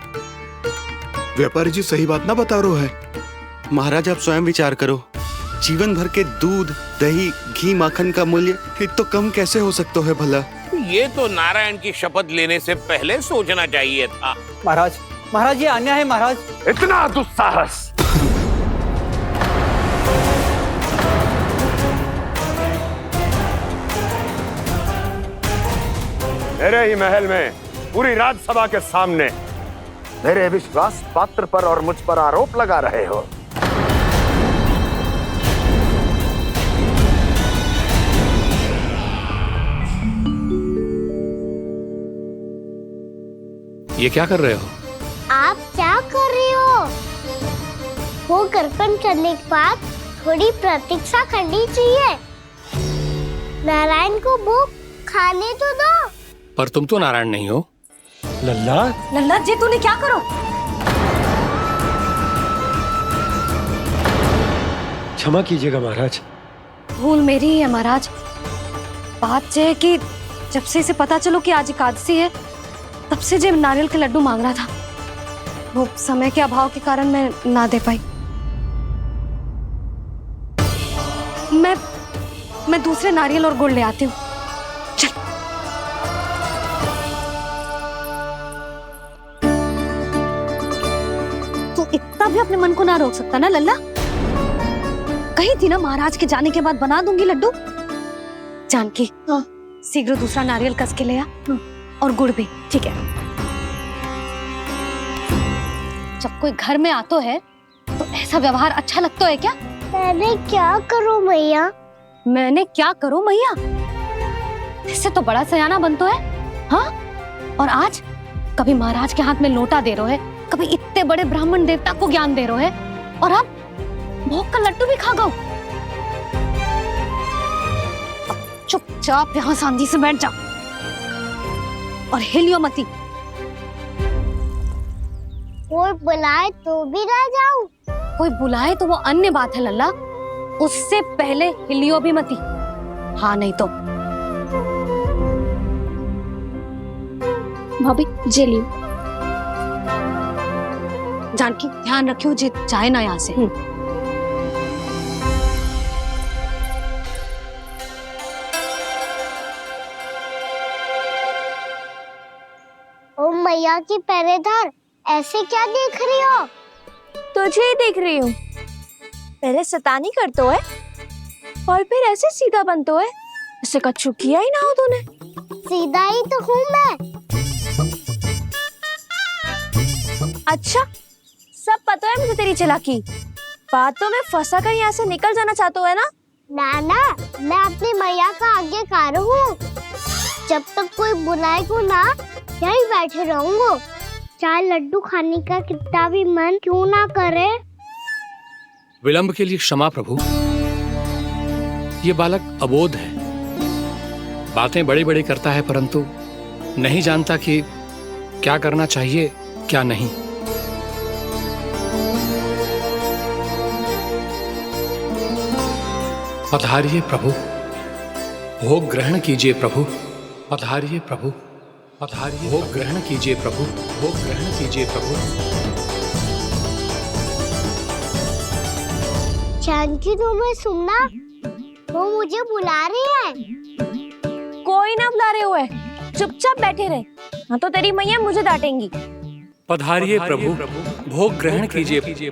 व्यापारी जी सही बात ना बता रहे हैं। महाराज, आप स्वयं विचार करो। जीवन भर के दूध, दही, घी, माखन का मूल्य तो कम कैसे हो सकता है भला? ये तो नारायण की शपथ लेने से पहले सोचना चाहिए था। महाराज, महाराज ये अन्याय है महाराज। इतना दुस्साहस! मेरे ही महल में पूरी राज्यसभा के सामने मेरे विश्वास पात्र पर और मुझ पर आरोप लगा रहे हो। ये क्या कर रहे हो? आप क्या कर रहे हो? वो कर्पण करने के बाद थोड़ी प्रतीक्षा करनी चाहिए। नारायण को वो खाने तो दो। पर तुम तो नारायण नहीं हो। लल्ला, लल्ला जी, तूने क्या करो? क्षमा कीजिएगा महाराज। भूल मेरी ही है महाराज। बात यह है कि जब से इसे पता चलो कि आज एकादशी है, तब से जो नारियल के लड्डू मांग रहा था, वो समय के अभाव के कारण मैं ना दे पाई। मैं दूसरे नारियल और गुड़ ले आती हूँ। चल। तू इतना भी अपने मन को ना रोक सकता ना लल्ला? कही थी ना महाराज के जाने के बाद बना दूंगी लड्डू। जानकी, शीघ्र दूसरा नारियल कस के ले आ, और गुड़ भी। ठीक है। जब कोई घर में आतो है तो ऐसा व्यवहार अच्छा लगता है क्या? मैंने क्या करूं मैया? मैंने क्या करूं मैया? इससे तो बड़ा सयाना बनतो है। हाँ? और आज कभी महाराज के हाथ में लोटा दे रहे है, कभी इतने बड़े ब्राह्मण देवता को ज्ञान दे रहे है, और अब भोग का लड्डू भी खा गो। चुपचाप यहाँ शांति से बैठ जा और हिलियो मती। कोई बुलाए तो भी ना जाऊं? कोई बुलाए तो वो अन्य बात है लल्ला, उससे पहले हिलियो भी मती। हाँ नहीं तो। भाभी जे लियो। जानकी, ध्यान रखियो जे जाए ना यहाँ से। ओ मैया की पहरेदार, ऐसे क्या देख रही हो? तुझे ही देख रही हूँ। पहले शैतानी करतो है और फिर ऐसे सीधा बनतो है। ऐसे कछु किया ही ना हो तूने। सीधा ही तो हूँ मैं। अच्छा, सब पता है मुझे तेरी चालाकी। बातों में फंसा कर यहाँ से निकल जाना चाहते है ना? नाना, मैं अपनी मैया का आज्ञाकार हूँ। जब तक कोई बुलाए को ना, यही बैठे रहूंगा। चाहे लड्डू खाने का कितना भी मन क्यों ना करे। विलंब के लिए क्षमा प्रभु। ये बालक अबोध है, बातें बड़ी बड़ी करता है परंतु नहीं जानता कि क्या करना चाहिए क्या नहीं। पधारिए प्रभु, भोग ग्रहण कीजिए प्रभु। पधारिए प्रभु, पधारिए, भोग ग्रहण कीजिए प्रभु, भोग ग्रहण कीजिए प्रभु। जानकी तुम्हें सुनना, वो मुझे बुला रही है। कोई ना बुला रहे हुए, चुपचाप बैठे रहे, हाँ तो तेरी मैया मुझे डांटेंगी। पधारिए प्रभु, भोग ग्रहण कीजिए।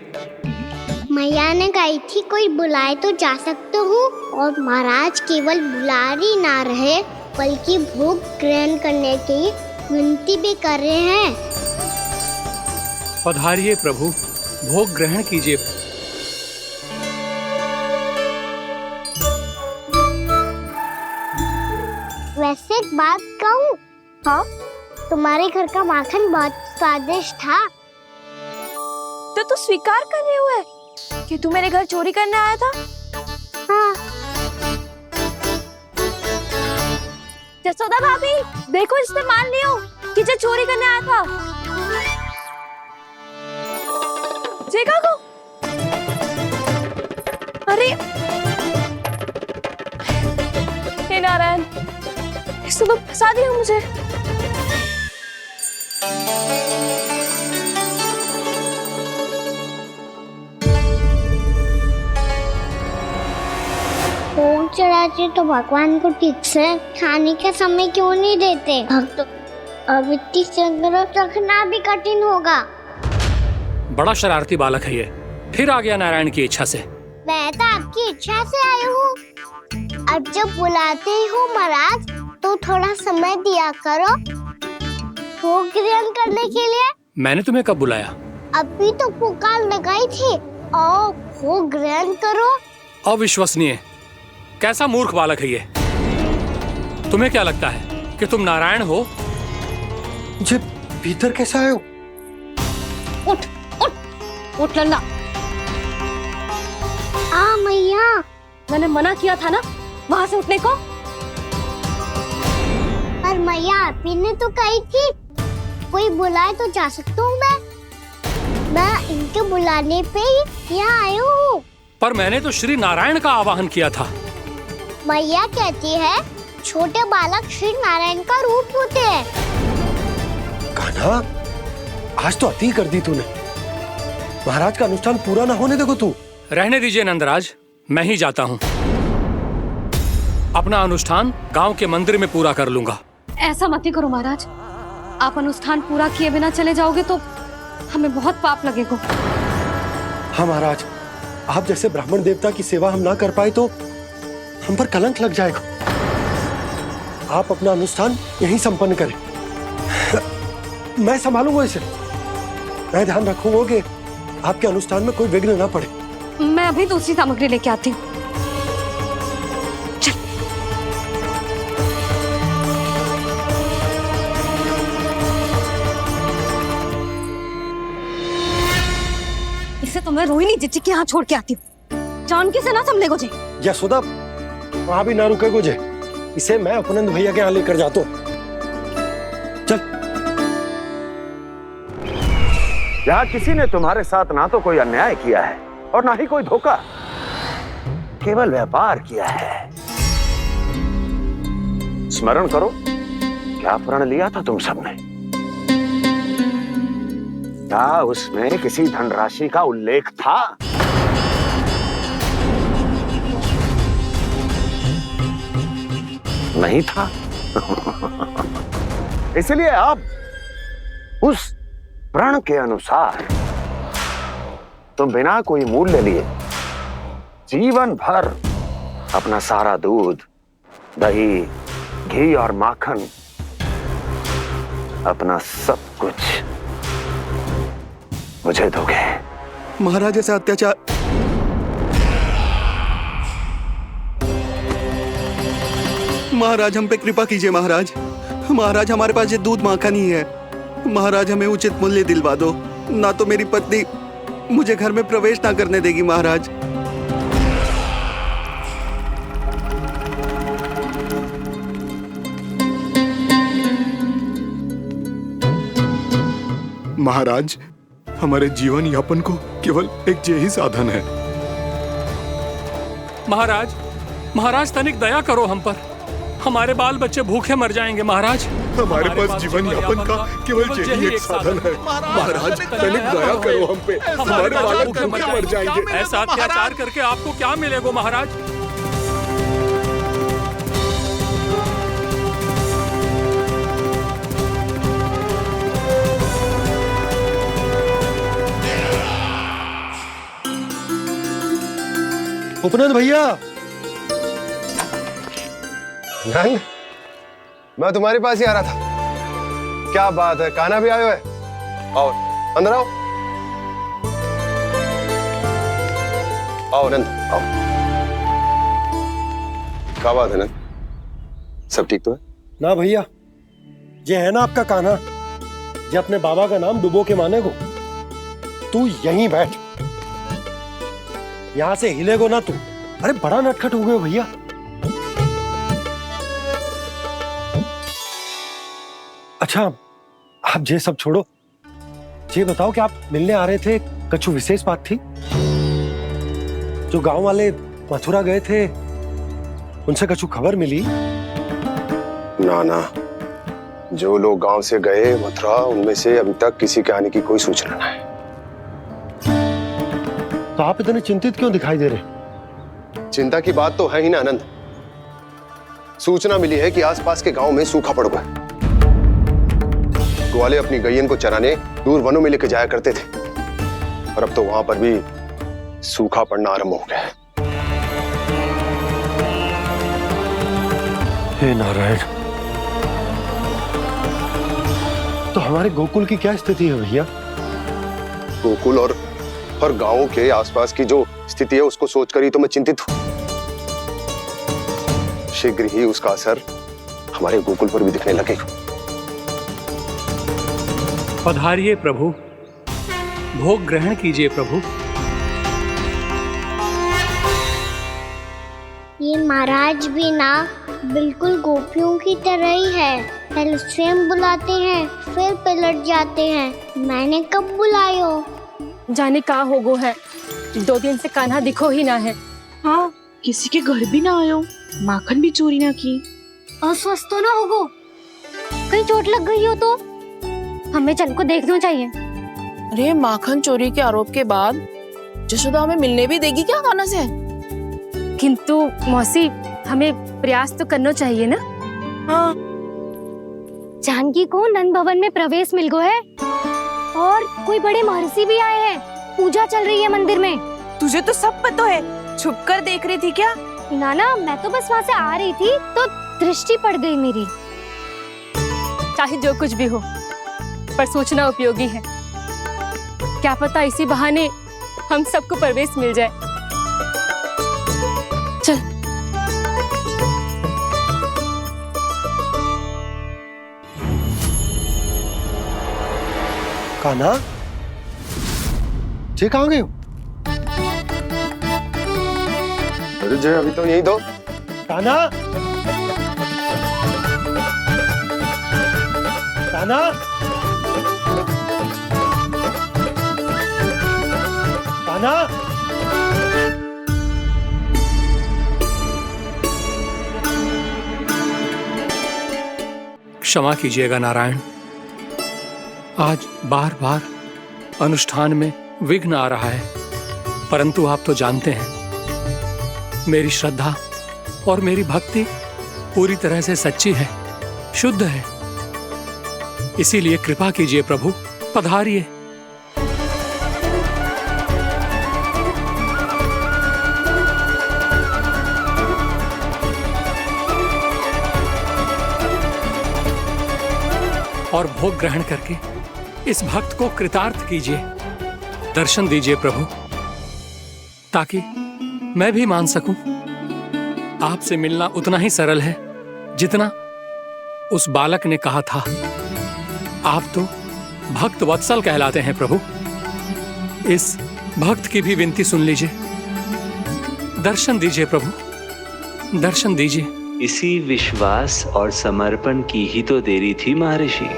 मैया ने कही थी कोई बुलाए तो जा सकते हूँ, और महाराज केवल बुलारी ना रहे बल्कि भोग ग्रहण करने की विनती भी कर रहे हैं। पधारिए प्रभु, भोग ग्रहण कीजिए। वैसे एक बात कहूँ? हाँ? तुम्हारे घर का माखन बहुत स्वादिष्ट था। तो तू स्वीकार कर रहे हुए कि तू मेरे घर चोरी करने आया था? हाँ। जसोदा भाभी, देखो इसने मान लियो कि जो चोरी करने आया था। देखा को? अरे हे नारायण, इसने तो फंसा दिया मुझे। भोग चढ़ाते तो भगवान को ठीक से खाने का समय क्यों नहीं देते? भक्त अब इतनी संग्रह रखना भी कठिन होगा। बड़ा शरारती बालक है ये, फिर आ गया नारायण की इच्छा से। मैं तो आपकी इच्छा से आई हूँ। अब जब बुलाते हो महाराज तो थोड़ा समय दिया करो भोग ग्रहण करने के लिए। मैंने तुम्हें कब बुलाया? अभी तो पुकार लगाई थी, आओ भोग ग्रहण करो। अविश्वसनीय, कैसा मूर्ख बालक है ये। तुम्हें क्या लगता है कि तुम नारायण हो? मुझे भीतर कैसा आए हो? उठ उठ उठ लल्ला। मैया, मैंने मना किया था ना वहां से उठने को। पर मैया आपी ने तो कही थी कोई बुलाए तो जा सकता हूँ। मैं इनके बुलाने पे ही यहाँ आई हूँ। पर मैंने तो श्री नारायण का आवाहन किया था। मैया कहती है छोटे बालक श्री नारायण का रूप होते हैं। कान्हा, आज तो अति कर दी तूने। महाराज का अनुष्ठान पूरा ना होने देखो तू। रहने दीजिए नंदराज, मैं ही जाता हूँ। अपना अनुष्ठान गांव के मंदिर में पूरा कर लूंगा। ऐसा मत ही करो महाराज, आप अनुष्ठान पूरा किए बिना चले जाओगे तो हमें बहुत पाप लगेगा। हाँ महाराज, आप जैसे ब्राह्मण देवता की सेवा हम ना कर पाए तो हम पर कलंक लग जाएगा। आप अपना अनुष्ठान यहीं संपन्न करें, मैं संभालूंगा इसे। मैं ध्यान रखूंगा कि आपके अनुष्ठान में कोई विघ्न ना पड़े। मैं अभी दूसरी सामग्री लेके आती हूँ। इसे तो मैं रोहिणी जीजी के यहाँ छोड़ के आती हूँ। जानकी से ना संभले गुजे। यशोदा, वहां भी ना रुके गुजे। इसे मैं अपनंद भैया के यहाँ लेकर जाता हूँ। चल। यहाँ किसी ने तुम्हारे साथ ना तो कोई अन्याय किया है और ना ही कोई धोखा, केवल व्यापार किया है। स्मरण करो, क्या प्रण लिया था तुम सबने? क्या उसमें किसी धनराशि का उल्लेख था? नहीं था। इसलिए अब उस प्रण के अनुसार तुम बिना कोई मूल्य लिए जीवन भर अपना सारा दूध, दही, घी और माखन, अपना सब कुछ मुझे दोगे। महाराज ऐसा अत्याचार। महाराज हम पे कृपा कीजिए महाराज, महाराज हमारे पास ये दूध माखन ही है। महाराज हमें उचित मूल्य दिलवा दो, ना तो मेरी पत्नी मुझे घर में प्रवेश ना करने देगी महाराज। महाराज हमारे जीवन यापन को केवल एक यही साधन है। महाराज, महाराज तनिक दया करो हम पर, हमारे बाल बच्चे भूखे मर जाएंगे महाराज। हमारे पास जीवन यापन का केवल यही एक साधन है। महाराज तनिक दया करो हम पे, हमारे बालक भूखे मर जाएंगे। ऐसा अत्याचार करके आपको क्या मिलेगा महाराज? उपनंद भैया, नंद, मैं तुम्हारे पास ही आ रहा था। क्या बात है, कान्हा भी आयो है? आओ अंदर आओ। आओ नंद आओ। क्या बात है नंद, सब ठीक तो है? ना भैया, ये है ना आपका कान्हा, ये अपने बाबा का नाम डुबो के माने को। तू यहीं बैठ, यहां से हिलेगो ना तू। अरे बड़ा नटखट हो गए हो भैया। अच्छा, आप ये सब छोड़ो, ये बताओ कि आप मिलने आ रहे थे, कछु विशेष बात थी? जो गांव वाले मथुरा गए थे, उनसे कछु खबर मिली? ना ना, जो लोग गांव से गए मथुरा, उनमें से अभी तक किसी के आने की कोई सूचना नहीं है। तो आप इतने चिंतित क्यों दिखाई दे रहे? चिंता की बात तो है ही ना आनंद। सूचना मिली है कि आसपास के गांव में सूखा पड़ गया। ग्वाले अपनी गैयन को चराने दूर वनों में लेके जाया करते थे, और अब तो वहां पर भी सूखा पड़ना आरंभ हो गया है। हे नारायण, तो हमारे गोकुल की क्या स्थिति है भैया? गोकुल और गांवों के आसपास की जो स्थिति है उसको सोचकर ही तो मैं चिंतित हूं। शीघ्र ही उसका असर हमारे गोकुल पर भी दिखने लगेगा। पधारिए प्रभु, भोग ग्रहण कीजिए प्रभु। ये महाराज भी ना बिल्कुल गोपियों की तरह ही है। पहले स्वयं बुलाते हैं, फिर पलट जाते हैं। मैंने कब बुलायो? जाने का होगो है, 2 दिन से कान्हा दिखो ही ना है। हाँ, किसी के घर भी ना आयो, माखन भी चोरी ना की। अस्वस्थ तो ना होगो, कहीं चोट लग गई हो तो? हमें चल को देखना चाहिए। अरे माखन चोरी के आरोप के बाद जशोदा हमें मिलने भी देगी क्या कान्हा से? किंतु मौसी, हमें प्रयास तो करना चाहिए ना। हाँ, जानकी को नंद भवन में प्रवेश मिल गो है, और कोई बड़े महर्षि भी आए हैं। पूजा चल रही है मंदिर में। तुझे तो सब पता है, छुप कर देख रही थी क्या? ना, मैं तो बस वहाँ से आ रही थी तो दृष्टि पड़ गई मेरी। चाहे जो कुछ भी हो, पर सूचना उपयोगी है। क्या पता इसी बहाने हम सबको प्रवेश मिल जाए। चल। कान्हा, जे कहाँ गए हो? अरे जय, अभी तो यही दो। कान्हा, कान्हा, कान्हा। क्षमा कीजिएगा नारायण, आज बार बार अनुष्ठान में विघ्न आ रहा है, परंतु आप तो जानते हैं मेरी श्रद्धा और मेरी भक्ति पूरी तरह से सच्ची है, शुद्ध है। इसीलिए कृपा कीजिए प्रभु, पधारिए। और भोग ग्रहण करके इस भक्त को कृतार्थ कीजिए। दर्शन दीजिए प्रभु, ताकि मैं भी मान सकूं। आपसे मिलना उतना ही सरल है जितना उस बालक ने कहा था, आप तो भक्त वत्सल कहलाते हैं प्रभु। इस भक्त की भी विनती सुन लीजिए। दर्शन दीजिए प्रभु, दर्शन दीजिए। इसी विश्वास और समर्पण की ही तो देरी थी महर्षि।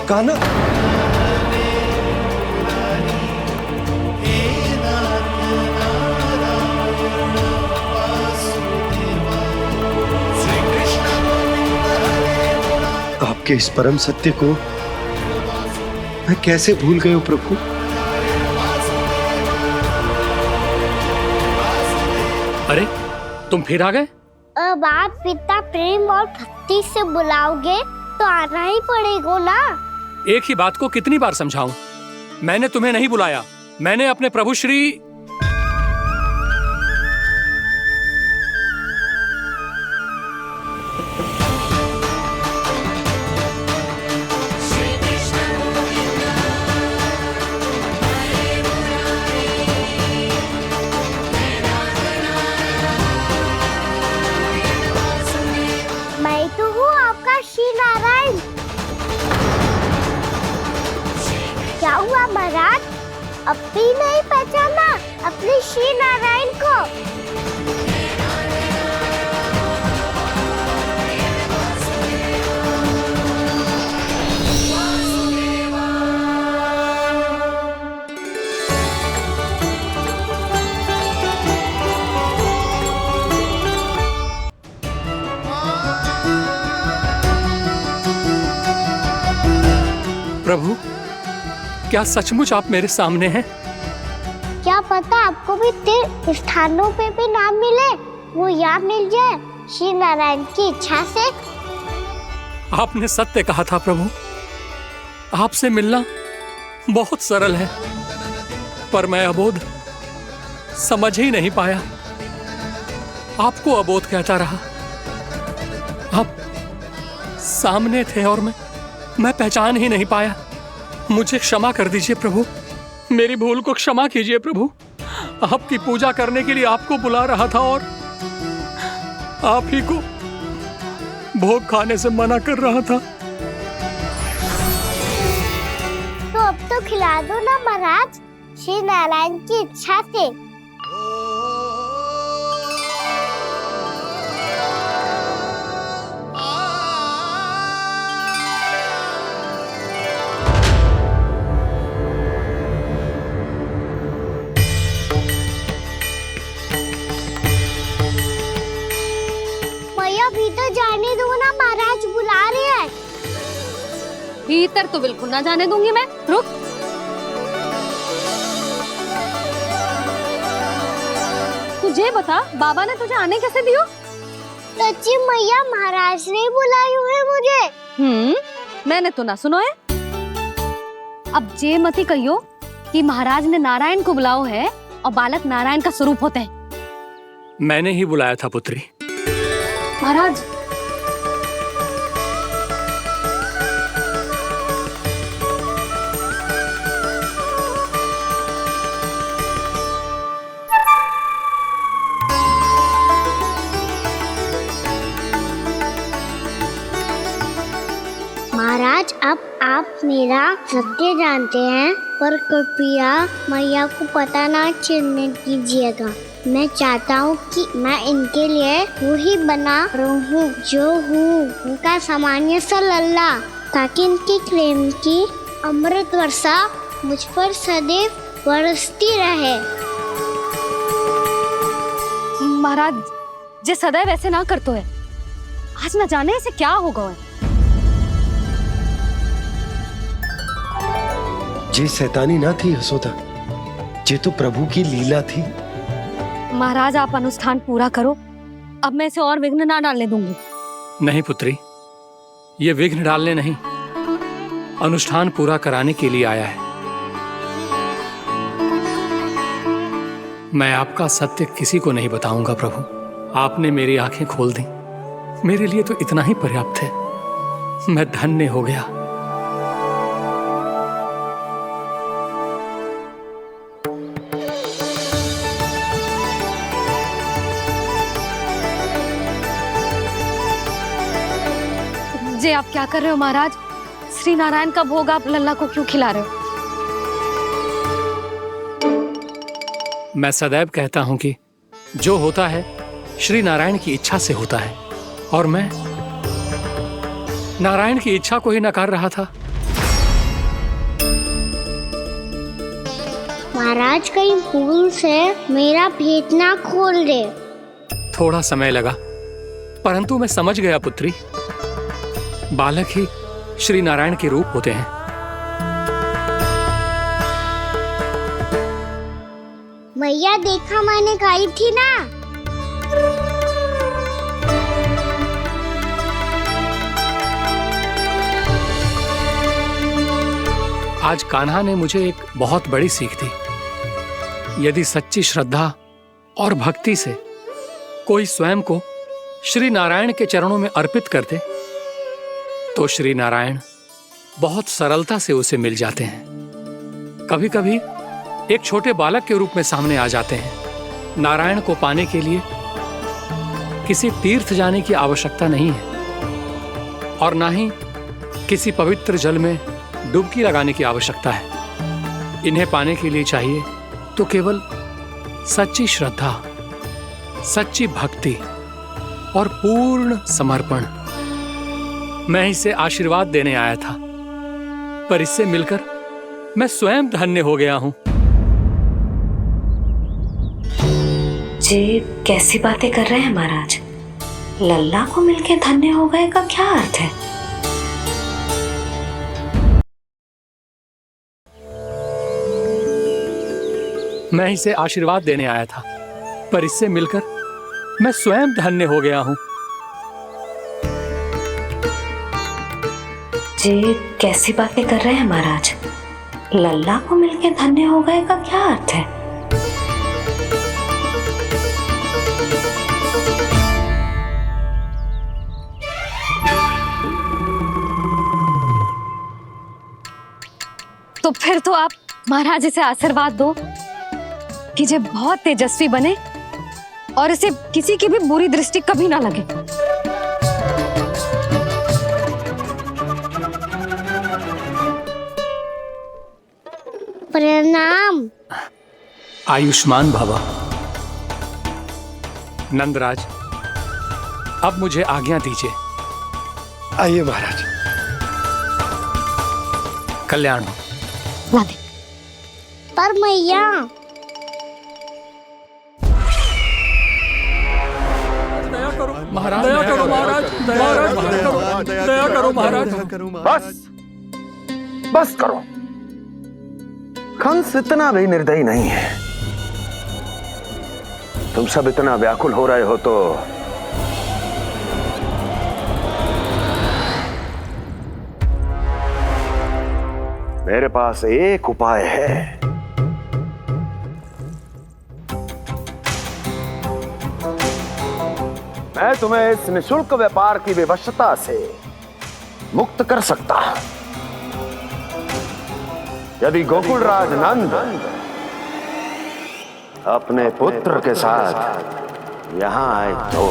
कान्हा, आपके इस परम सत्य को मैं कैसे भूल गया हूं प्रभु। अरे तुम फिर आ गए? अब आप पिता प्रेम और भक्ति से बुलाओगे तो आना ही पड़ेगा ना। एक ही बात को कितनी बार समझाऊं? मैंने तुम्हें नहीं बुलाया, मैंने अपने प्रभु श्री मैं तो हूँ आपका श्री नारायण। क्या हुआ महाराज, अब भी नहीं पहचाना अपने श्री नारायण को? प्रभु, क्या सचमुच आप मेरे सामने हैं? क्या पता आपको भी तीर्थ स्थानों पे भी नाम मिले, वो यहाँ मिल जाए श्री नारायण की इच्छा से। आपने सत्य कहा था प्रभु, आपसे मिलना बहुत सरल है, पर मैं अबोध समझ ही नहीं पाया। आपको अबोध कहता रहा। आप सामने थे और मैं पहचान ही नहीं पाया। मुझे क्षमा कर दीजिए प्रभु, मेरी भूल को क्षमा कीजिए प्रभु। आपकी पूजा करने के लिए आपको बुला रहा था और आप ही को भोग खाने से मना कर रहा था। तो अब तो खिला दो ना महाराज, श्री नारायण की इच्छा से। भीतर जाने दो ना, महाराज बुला रहे हैं। भीतर तो बिल्कुल ना जाने दूंगी मैं, रुक। तुझे बता, बाबा ने तुझे आने कैसे दियो? सच्ची मैया, महाराज ने बुलाई हुई मुझे। मैंने तो ना सुनो है। अब जे मती कहियो कि महाराज ने नारायण को बुलाओ है और बालक नारायण का स्वरूप होते हैं। मैंने ही बुलाया था पुत्री। महाराज, महाराज, अब आप मेरा सत्य जानते हैं, पर कृपया मैया को पता ना चलने दीजिएगा। मैं चाहता हूँ कि मैं इनके लिए वो ही बना रहूँ जो हूँ, उनका सामान्य सा लल्ला, ताकि इनकी प्रेम की अमृत वर्षा मुझ पर सदैव बरसती रहे। महाराज, जे सदैव ऐसे ना करतो है, आज न जाने इसे क्या होगा है। जे शैतानी ना थी यशोदा, जे तो प्रभु की लीला थी। महाराज, आप अनुष्ठान पूरा करो, अब मैं इसे और विघ्न ना डालने दूंगी। नहीं पुत्री, ये विघ्न डालने नहीं, अनुष्ठान पूरा कराने के लिए आया है। मैं आपका सत्य किसी को नहीं बताऊंगा प्रभु। आपने मेरी आंखें खोल दी, मेरे लिए तो इतना ही पर्याप्त है। मैं धन्य हो गया। जी आप क्या कर रहे हो महाराज? श्री नारायण का भोग आप लल्ला को क्यों खिला रहे हो? मैं सदैव कहता हूं कि जो होता है श्री नारायण की इच्छा से होता है, और मैं नारायण की इच्छा को ही नकार रहा था। महाराज कहीं भूल से मेरा भेद ना खोल दे। थोड़ा समय लगा, परंतु मैं समझ गया पुत्री। बालक ही श्री नारायण के रूप होते हैं। मैया देखा मैंने खाई थी ना। आज कान्हा ने मुझे एक बहुत बड़ी सीख दी। यदि सच्ची श्रद्धा और भक्ति से कोई स्वयं को श्री नारायण के चरणों में अर्पित कर दे, तो श्री नारायण बहुत सरलता से उसे मिल जाते हैं। कभी कभी एक छोटे बालक के रूप में सामने आ जाते हैं। नारायण को पाने के लिए किसी तीर्थ जाने की आवश्यकता नहीं है, और ना ही किसी पवित्र जल में डुबकी लगाने की आवश्यकता है। इन्हें पाने के लिए चाहिए तो केवल सच्ची श्रद्धा, सच्ची भक्ति और पूर्ण समर्पण। मैं इसे आशीर्वाद देने आया था, पर इससे मिलकर मैं स्वयं धन्य हो गया हूं। जी कैसी बातें कर रहे हैं महाराज? लल्ला को मिलके धन्य हो गए का क्या अर्थ है? मैं इसे आशीर्वाद देने आया था, पर इससे मिलकर मैं स्वयं धन्य हो गया हूं। जी कैसी बातें कर रहे हैं महाराज? लल्ला को मिलके धन्य हो गए का क्या अर्थ है? तो फिर तो आप महाराज इसे आशीर्वाद दो कि ये बहुत तेजस्वी बने और इसे किसी की भी बुरी दृष्टि कभी ना लगे। प्रणाम। आयुष्मान भवा। नंदराज, अब मुझे आज्ञा दीजिए। आइए महाराज। कल्याण हो। पर मैया महाराज, दया करो महाराज, दया करो महाराज। बस करो। कंस इतना भी निर्दयी नहीं है। तुम सब इतना व्याकुल हो रहे हो तो मेरे पास एक उपाय है। मैं तुम्हें इस निःशुल्क व्यापार की विवशता से मुक्त कर सकता। यदि गोकुलराज नंद अपने पुत्र के साथ यहां आए तो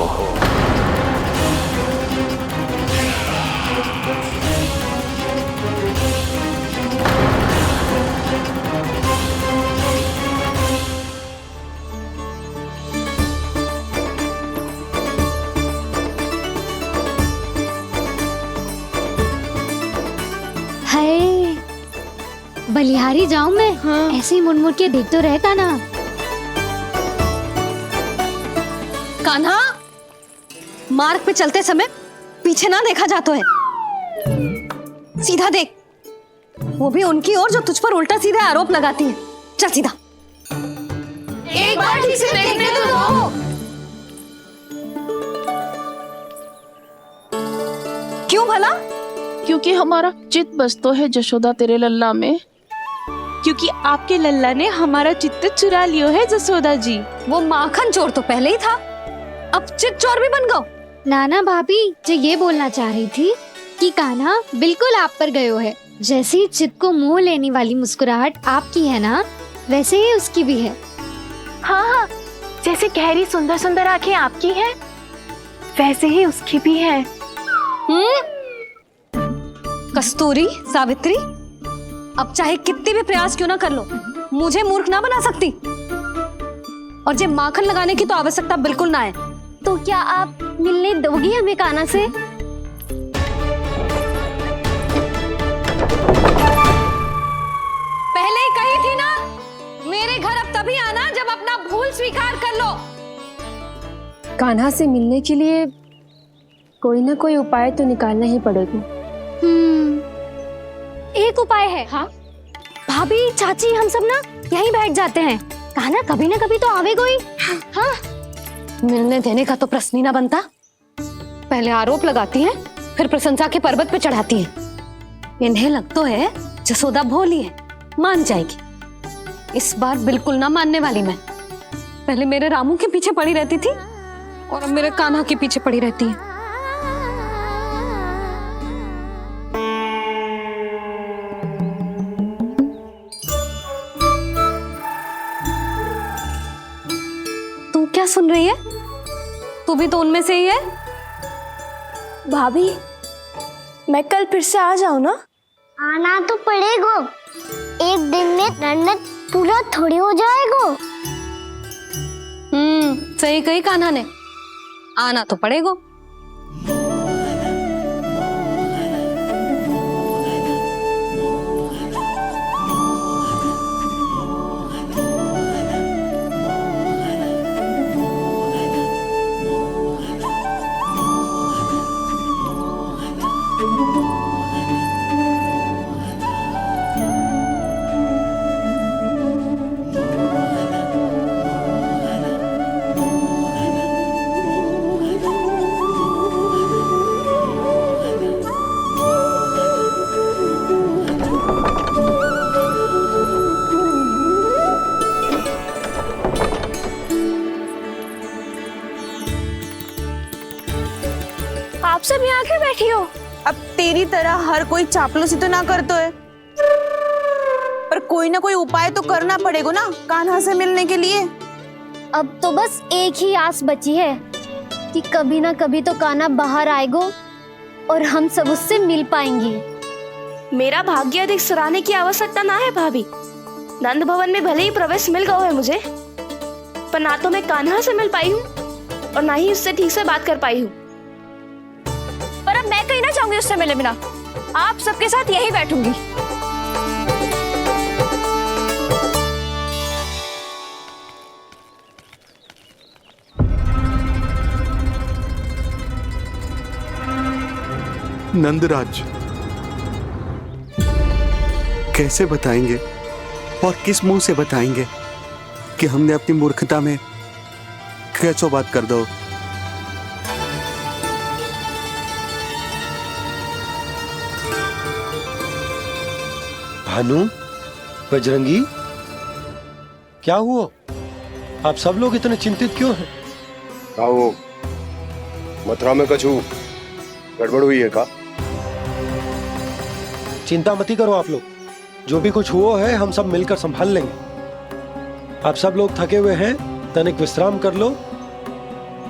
बलिहारी जाऊं मैं? हाँ। ऐसे ही मुड़ के देख तो रहता ना। कान्हा, मार्ग पे चलते समय पीछे ना देखा जाता है। सीधा देख, वो भी उनकी ओर जो तुझ पर उल्टा सीधे आरोप लगाती है। चल सीधा। एक बार ठीक से देखने तो दो। क्यों भला? क्योंकि हमारा चित्त बसतो है जशोदा तेरे लल्ला में। क्योंकि आपके लल्ला ने हमारा चित्त चुरा लियो है जसोदा जी। वो माखन चोर तो पहले ही था, अब चित्त चोर भी बन गो। नाना भाभी जो ये बोलना चाह रही थी कि कान्हा बिल्कुल आप पर गयो है। जैसे ही चित को मोह लेने वाली मुस्कुराहट आपकी है ना, वैसे ही उसकी भी है। हाँ हाँ, जैसे गहरी सुंदर सुंदर आंखें आपकी हैं, वैसे ही उसकी भी है। कस्तूरी, सावित्री, अब चाहे कितने भी प्रयास क्यों ना कर लो, मुझे मूर्ख ना बना सकती। और जे माखन लगाने की तो आवश्यकता बिल्कुल ना है। तो क्या आप मिलने दोगी हमें कान्हा से? पहले ही कही थी ना, मेरे घर अब तभी आना जब अपना भूल स्वीकार कर लो। कान्हा से मिलने के लिए कोई ना कोई उपाय तो निकालना ही पड़ेगा। एक उपाय है। हाँ? भाभी, चाची, हम सब ना यहीं बैठ जाते हैं। कान्हा कभी ना कभी तो आवेगा ही। हाँ। मिलने देने का तो प्रश्न ही ना बनता। पहले आरोप लगाती हैं, फिर प्रशंसा के पर्वत पे चढ़ाती हैं। इन्हें लगता है जसोदा भोली है, मान जाएगी। इस बार बिल्कुल ना मानने वाली मैं। पहले मेरे रामू के पीछे पड़ी रहती थी और अब मेरे कान्हा के पीछे पड़ी रहती है। तू क्या सुन रही है? तू भी तो उनमें से ही है। भाभी, मैं कल फिर से आ जाऊँ ना? आना तो पड़ेगा। एक दिन में रन्नत पूरा थोड़ी हो जाएगा। सही कही कान्हा ने, आना तो पड़ेगा। आप सब यहाँ क्यों बैठी हो? अब तेरी तरह हर कोई चापलूसी तो ना करतो है, पर कोई ना कोई उपाय तो करना पड़ेगा ना कान्हा से मिलने के लिए। अब तो बस एक ही आस बची है कि कभी ना कभी तो कान्हा बाहर आएगा और हम सब उससे मिल पाएंगे। मेरा भाग्य अधिक सराहने की आवश्यकता ना है भाभी। नंद भवन में भले ही प्रवेश मिल गया है मुझे, पर ना तो मैं कान्हा से मिल पाई हूँ और ना ही उससे ठीक से बात कर पाई हूँ। पर अब मैं कहीं ना चाहूंगी उससे मिले बिना। आप सबके साथ यही बैठूंगी। नंदराज, कैसे बताएंगे और किस मुंह से बताएंगे कि हमने अपनी मूर्खता में कैसो बात कर दो। भानु, बजरंगी, क्या हुआ? आप सब लोग इतने चिंतित क्यों हैं? आओ, मथुरा में कछु गड़बड़ हुई है का? चिंता मत करो आप लोग, जो भी कुछ हुआ है हम सब मिलकर संभाल लेंगे। आप सब लोग थके हुए हैं, तनिक विश्राम कर लो,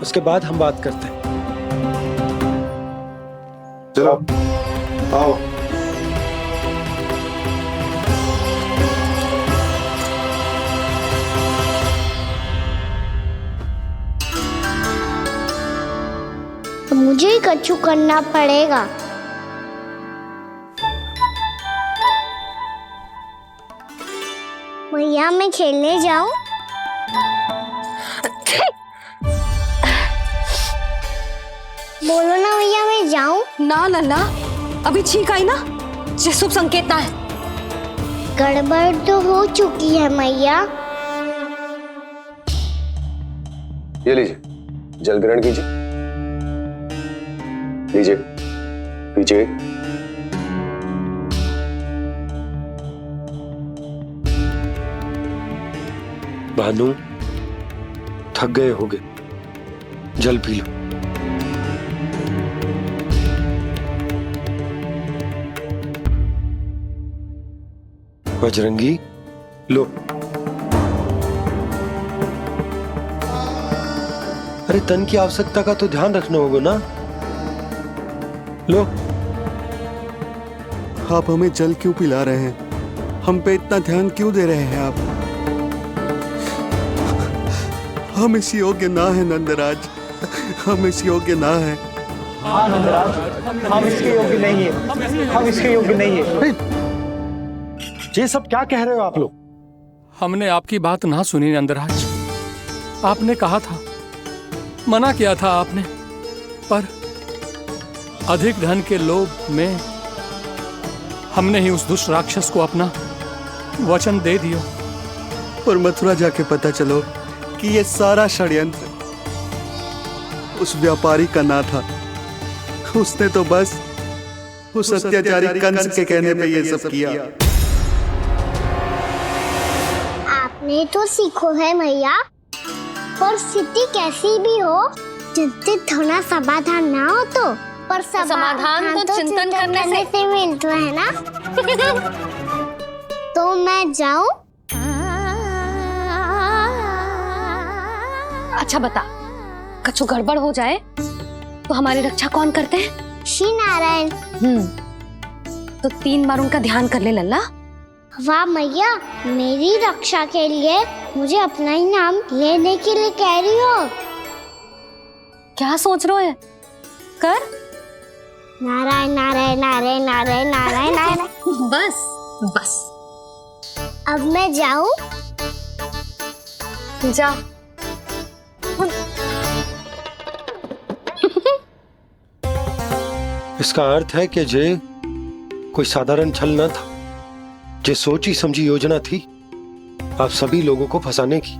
उसके बाद हम बात करते हैं। चलो, आओ। मुझे ही कछु करना पड़ेगा। भैया, मैं खेलने जाऊं? बोलो ना भैया, मैं जाऊं? ना लल्ला, अभी छींक आई ना, ये शुभ संकेत ना है। गड़बड़ तो हो चुकी है मैया। ये लीजिए, जल ग्रहण कीजिए। लीजिए, पीछे। भानु, थक गए होगे, जल पी लो। बजरंगी, लो। अरे तन की आवश्यकता का तो ध्यान रखना होगा ना। लो। आप हमें जल क्यों पिला रहे हैं? हम पे इतना ध्यान क्यों दे रहे हैं आप? हम इस योग्य ना है नंदराज, हम इस योग्य ना है। हाँ नंदराज, हम इसके योग्य नहीं है, हम इसके योग्य नहीं है। ये सब क्या कह रहे हो आप लोग? हमने आपकी बात ना सुनी नंदराज। आपने कहा था, मना किया था आपने, पर अधिक धन के लोभ में हमने ही उस दुष्ट राक्षस को अपना वचन दे दिया। पर मथुरा जाके पता चलो कि ये सारा षड्यंत्र उस व्यापारी का ना था। उसने तो बस उस अत्याचारी कंस के कहने पे ये सब किया। आपने तो सीखो है भैया, पर स्थिति कैसी भी हो, चिंतित होना समाधान ना हो तो, पर समाधान तो चिंतन करने से मिलता है ना। तो मैं जाऊं? अच्छा बता, कछु गड़बड़ हो जाए तो हमारी रक्षा कौन करते हैं? श्री नारायण। तो 3 बार उनका ध्यान कर ले लल्ला। वाह मैया, मेरी रक्षा के लिए मुझे अपना ही नाम लेने के लिए कह रही हो? क्या सोच रहे हो? कर। नारायण नारायण नारायण नारायण नारायण नारायण। बस बस। अब मैं जाऊं? जा। इसका अर्थ है कि जे कोई साधारण छल न था, जे सोची समझी योजना थी आप सभी लोगों को फंसाने की।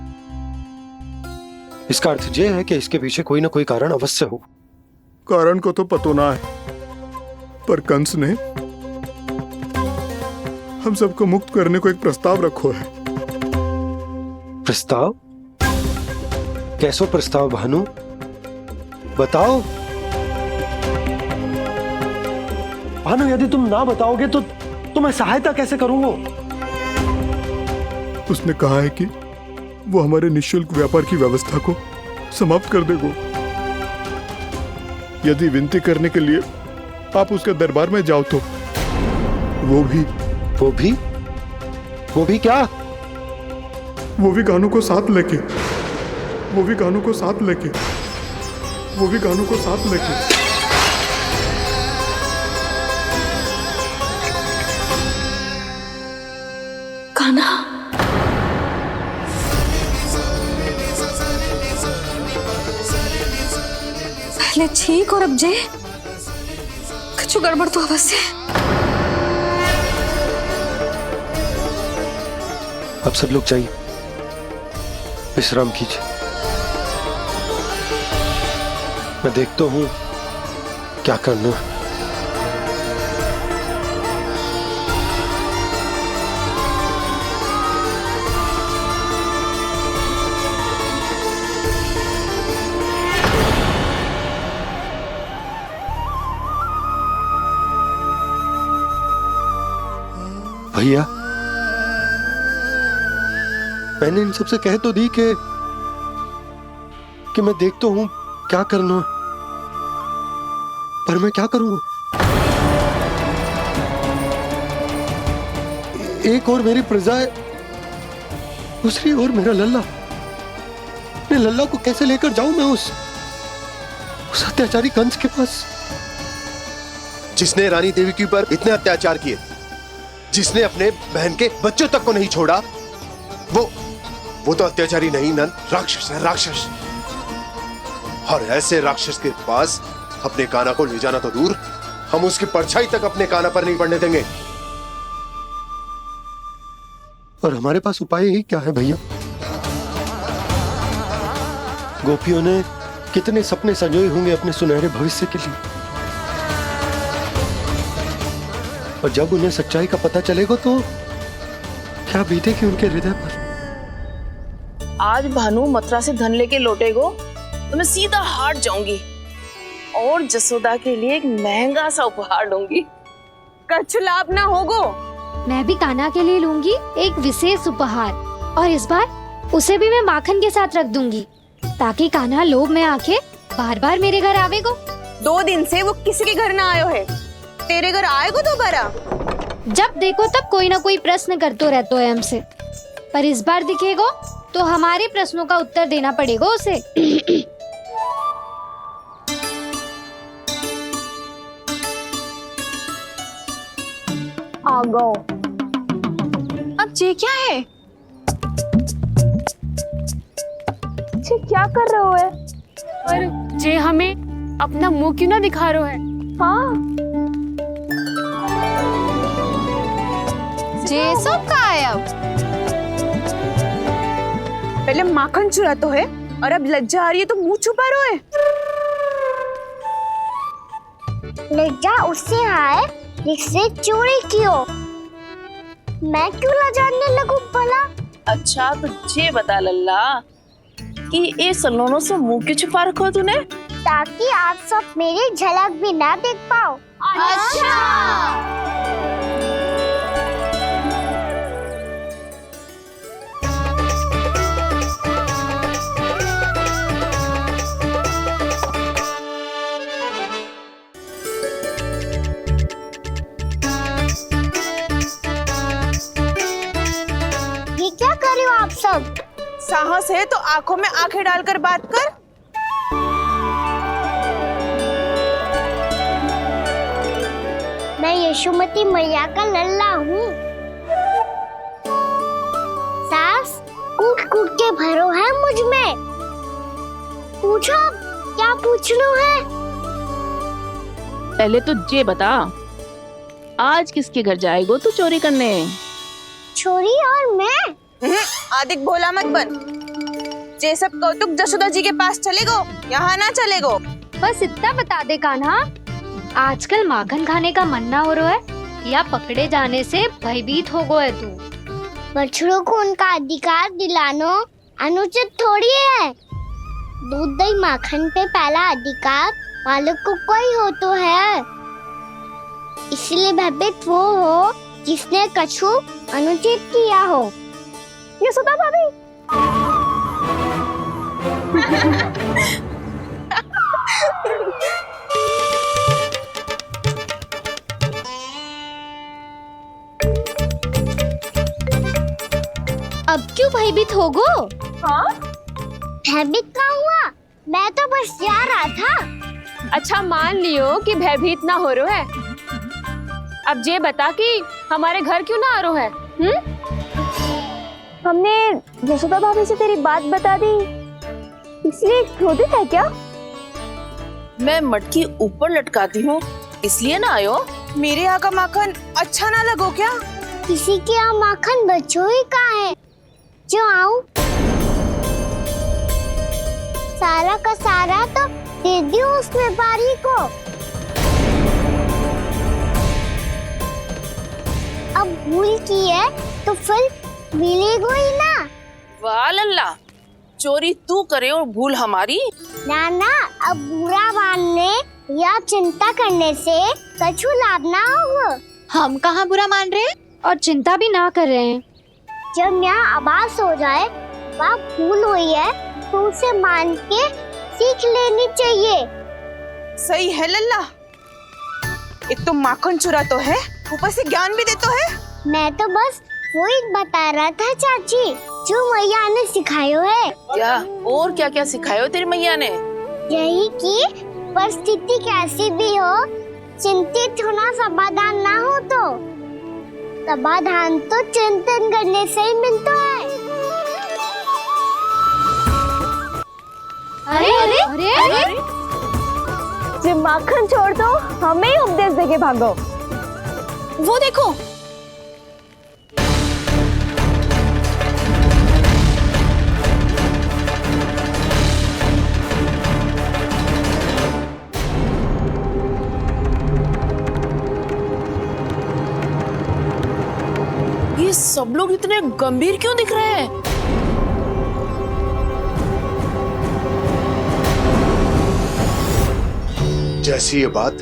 इसका अर्थ ये है कि इसके पीछे कोई ना कोई कारण अवश्य हो। कारण को तो पतो ना है, पर कंस ने हम सबको मुक्त करने को एक प्रस्ताव रखो है। प्रस्ताव? कैसो प्रस्ताव भानु, बताओ। भानु, यदि तुम ना बताओगे तो मैं सहायता कैसे करूंगा? उसने कहा है कि वो हमारे निःशुल्क व्यापार की व्यवस्था को समाप्त कर देगा यदि विनती करने के लिए आप उसके दरबार में जाओ तो। वो भी क्या? वो भी गानों को साथ लेके, वो भी गानों को साथ लेके, वो भी गानों को साथ लेके। कान्हा, पहले ठीक और अब जे कुछ गड़बड़ तो अवश्य। अब सब लोग जाइए, विश्राम कीजिए। मैं देखता हूं क्या करना है। भैया, मैंने इन सबसे कह तो दी कि मैं देखता हूं क्या करना, पर मैं क्या करूंगा? एक और मेरी प्रजा है, दूसरी ओर मेरा लल्ला। मैं लल्ला को कैसे लेकर जाऊं मैं उस अत्याचारी कंस के पास? जिसने रानी देवी के ऊपर इतने अत्याचार किए, जिसने अपने बहन के बच्चों तक को नहीं छोड़ा, वो तो अत्याचारी नहीं नंद, राक्षस है, राक्षस। और ऐसे राक्षस के पास अपने कान्हा को ले जाना तो दूर, हम उसकी परछाई तक अपने कान्हा पर नहीं पड़ने देंगे। और हमारे पास उपाय ही क्या है भैया? गोपियों ने कितने सपने संजोए होंगे अपने सुनहरे भविष्य के लिए, और जब उन्हें सच्चाई का पता चलेगा तो क्या बीतेगी उनके हृदय पर? आज भानु मथुरा से धन लेके लौटेगो तो मैं सीधा हाट जाऊंगी और जसोदा के लिए एक महंगा सा उपहार दूंगी। कछु लाभ ना होगो, मैं भी कान्हा के लिए लूंगी एक विशेष उपहार, और इस बार उसे भी मैं माखन के साथ रख दूंगी, ताकि कान्हा लोभ में आके बार बार मेरे घर आवेगो। 2 दिन से वो किसी के घर ना आयो है, तेरे घर आएगो दोबारा? जब देखो तब कोई ना कोई प्रश्न करते रहते है हमसे, पर इस बार दिखेगो तो हमारे प्रश्नों का उत्तर देना पड़ेगा उसे। आ गो। अब ये क्या है? ये क्या कर रहे हो है? और जे हमें अपना मुंह क्यों ना दिखा रहे है? हाँ, जे सब का है अब? पहले माखन चुरा तो है और अब लज्जा आ रही है तो मुंह छुपा रहे है। लज्जा उससे आए जिससे चोरी की हो। मैं क्यों लजाने लगूं भला? अच्छा तो ये बता लल्ला कि ये सलोनों से मुंह क्यों छुपा रखो तूने? ताकि आप सब मेरी झलक भी ना देख पाओ। अच्छा। ये क्या कर रहे हो आप सब? साहस है तो आंखों में आंखें डालकर बात कर। मैं यशोमती मैया का लल्ला हूँ। सास कूट कूट के भरो है मुझ में। पूछो क्या पूछना है? पहले तो ये बता, आज किसके घर जाएगो तू चोरी करने? छोरी और मैं? आदिक भोला मत बन। ये सब कौतुक जशोदा जी के पास चलेगो, यहाँ ना चलेगो। बस इतना बता दे कान्हा, आजकल माखन खाने का मन ना हो रहा है या पकड़े जाने से भयभीत हो गए तू? बछड़ों को उनका अधिकार दिलाना अनुचित थोड़ी है। दूध दही माखन पे पहला अधिकार मालिक को कोई हो तो है। इसलिए भयभीत वो हो जिसने कछु अनुचित किया हो। यशोदा भाभी। अब क्यों भयभीत हो गो? हाँ? भयभीत का हुआ? मैं तो बस जा रहा था। अच्छा मान लियो कि भयभीत ना हो रहा है। अब ये बता कि हमारे घर क्यों ना आ रहा है? हमने यशोदा भाभी से तेरी बात बता दी, इसलिए क्रोधित है क्या? मैं मटकी ऊपर लटकाती हूँ इसलिए ना आयो? मेरे यहाँ का माखन अच्छा ना लगो क्या? किसी के यहाँ माखन बच्चों ही कहाँ है जो आऊं? सारा का सारा तो दे दियो उस व्यापारी को। अब भूल की है तो फिर मिलेगो ही ना। वाह लल्ला, चोरी तू करे और भूल हमारी? ना ना, अब बुरा मानने या चिंता करने से कछु लाभ ना होगा। हम कहाँ बुरा मान रहे हैं और चिंता भी ना कर रहे हैं। जब यहाँ आभास हो जाए वह भूल हुई है तो उसे मान के सीख लेनी चाहिए। सही है लल्ला, एक तो माखन चुरा तो है, ऊपर से ज्ञान भी देता है। मैं तो बस वही बता रहा था चाची जो मैया ने सिखायो है। क्या और क्या क्या सिखायो तेरी मैया ने? यही कि परिस्थिति कैसी भी हो, चिंतित होना समाधान ना हो तो समाधान तो चिंतन करने से ही मिलता है। अरे अरे अरे, अरे? जो माखन छोड़ दो, हमें ही उपदेश देके भागो। वो देखो, ये सब लोग इतने गंभीर क्यों दिख रहे हैं? जैसी ये बात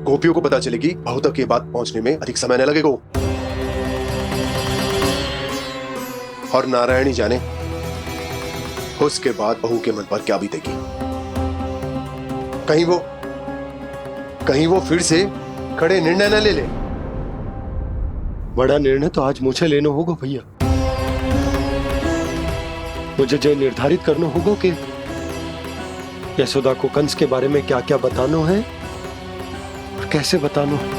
गोपियों को पता चलेगी, बहु तक ये बात पहुंचने में अधिक समय न लगेगा। और नारायण ही जाने उसके बाद बहू के मन पर क्या बीतेगी। कहीं वो फिर से खड़े निर्णय न ले ले। बड़ा निर्णय तो आज मुझे लेना होगा भैया। मुझे जो निर्धारित करना होगा कि यशोदा को कंस के बारे में क्या क्या बताना है और कैसे बताना है।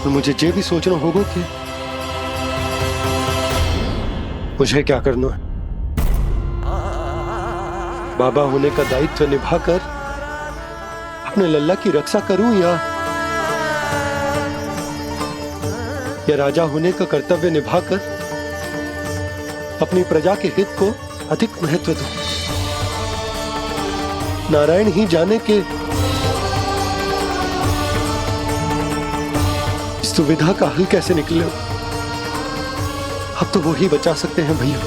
और मुझे ये भी सोचना होगा कि मुझे क्या करना है। बाबा होने का दायित्व निभाकर अपने लल्ला की रक्षा करूं या राजा होने का कर्तव्य निभाकर अपनी प्रजा के हित को अधिक महत्व दूं। नारायण ही जाने के इस दुविधा का हल कैसे निकले। अब तो वो ही बचा सकते हैं भैया।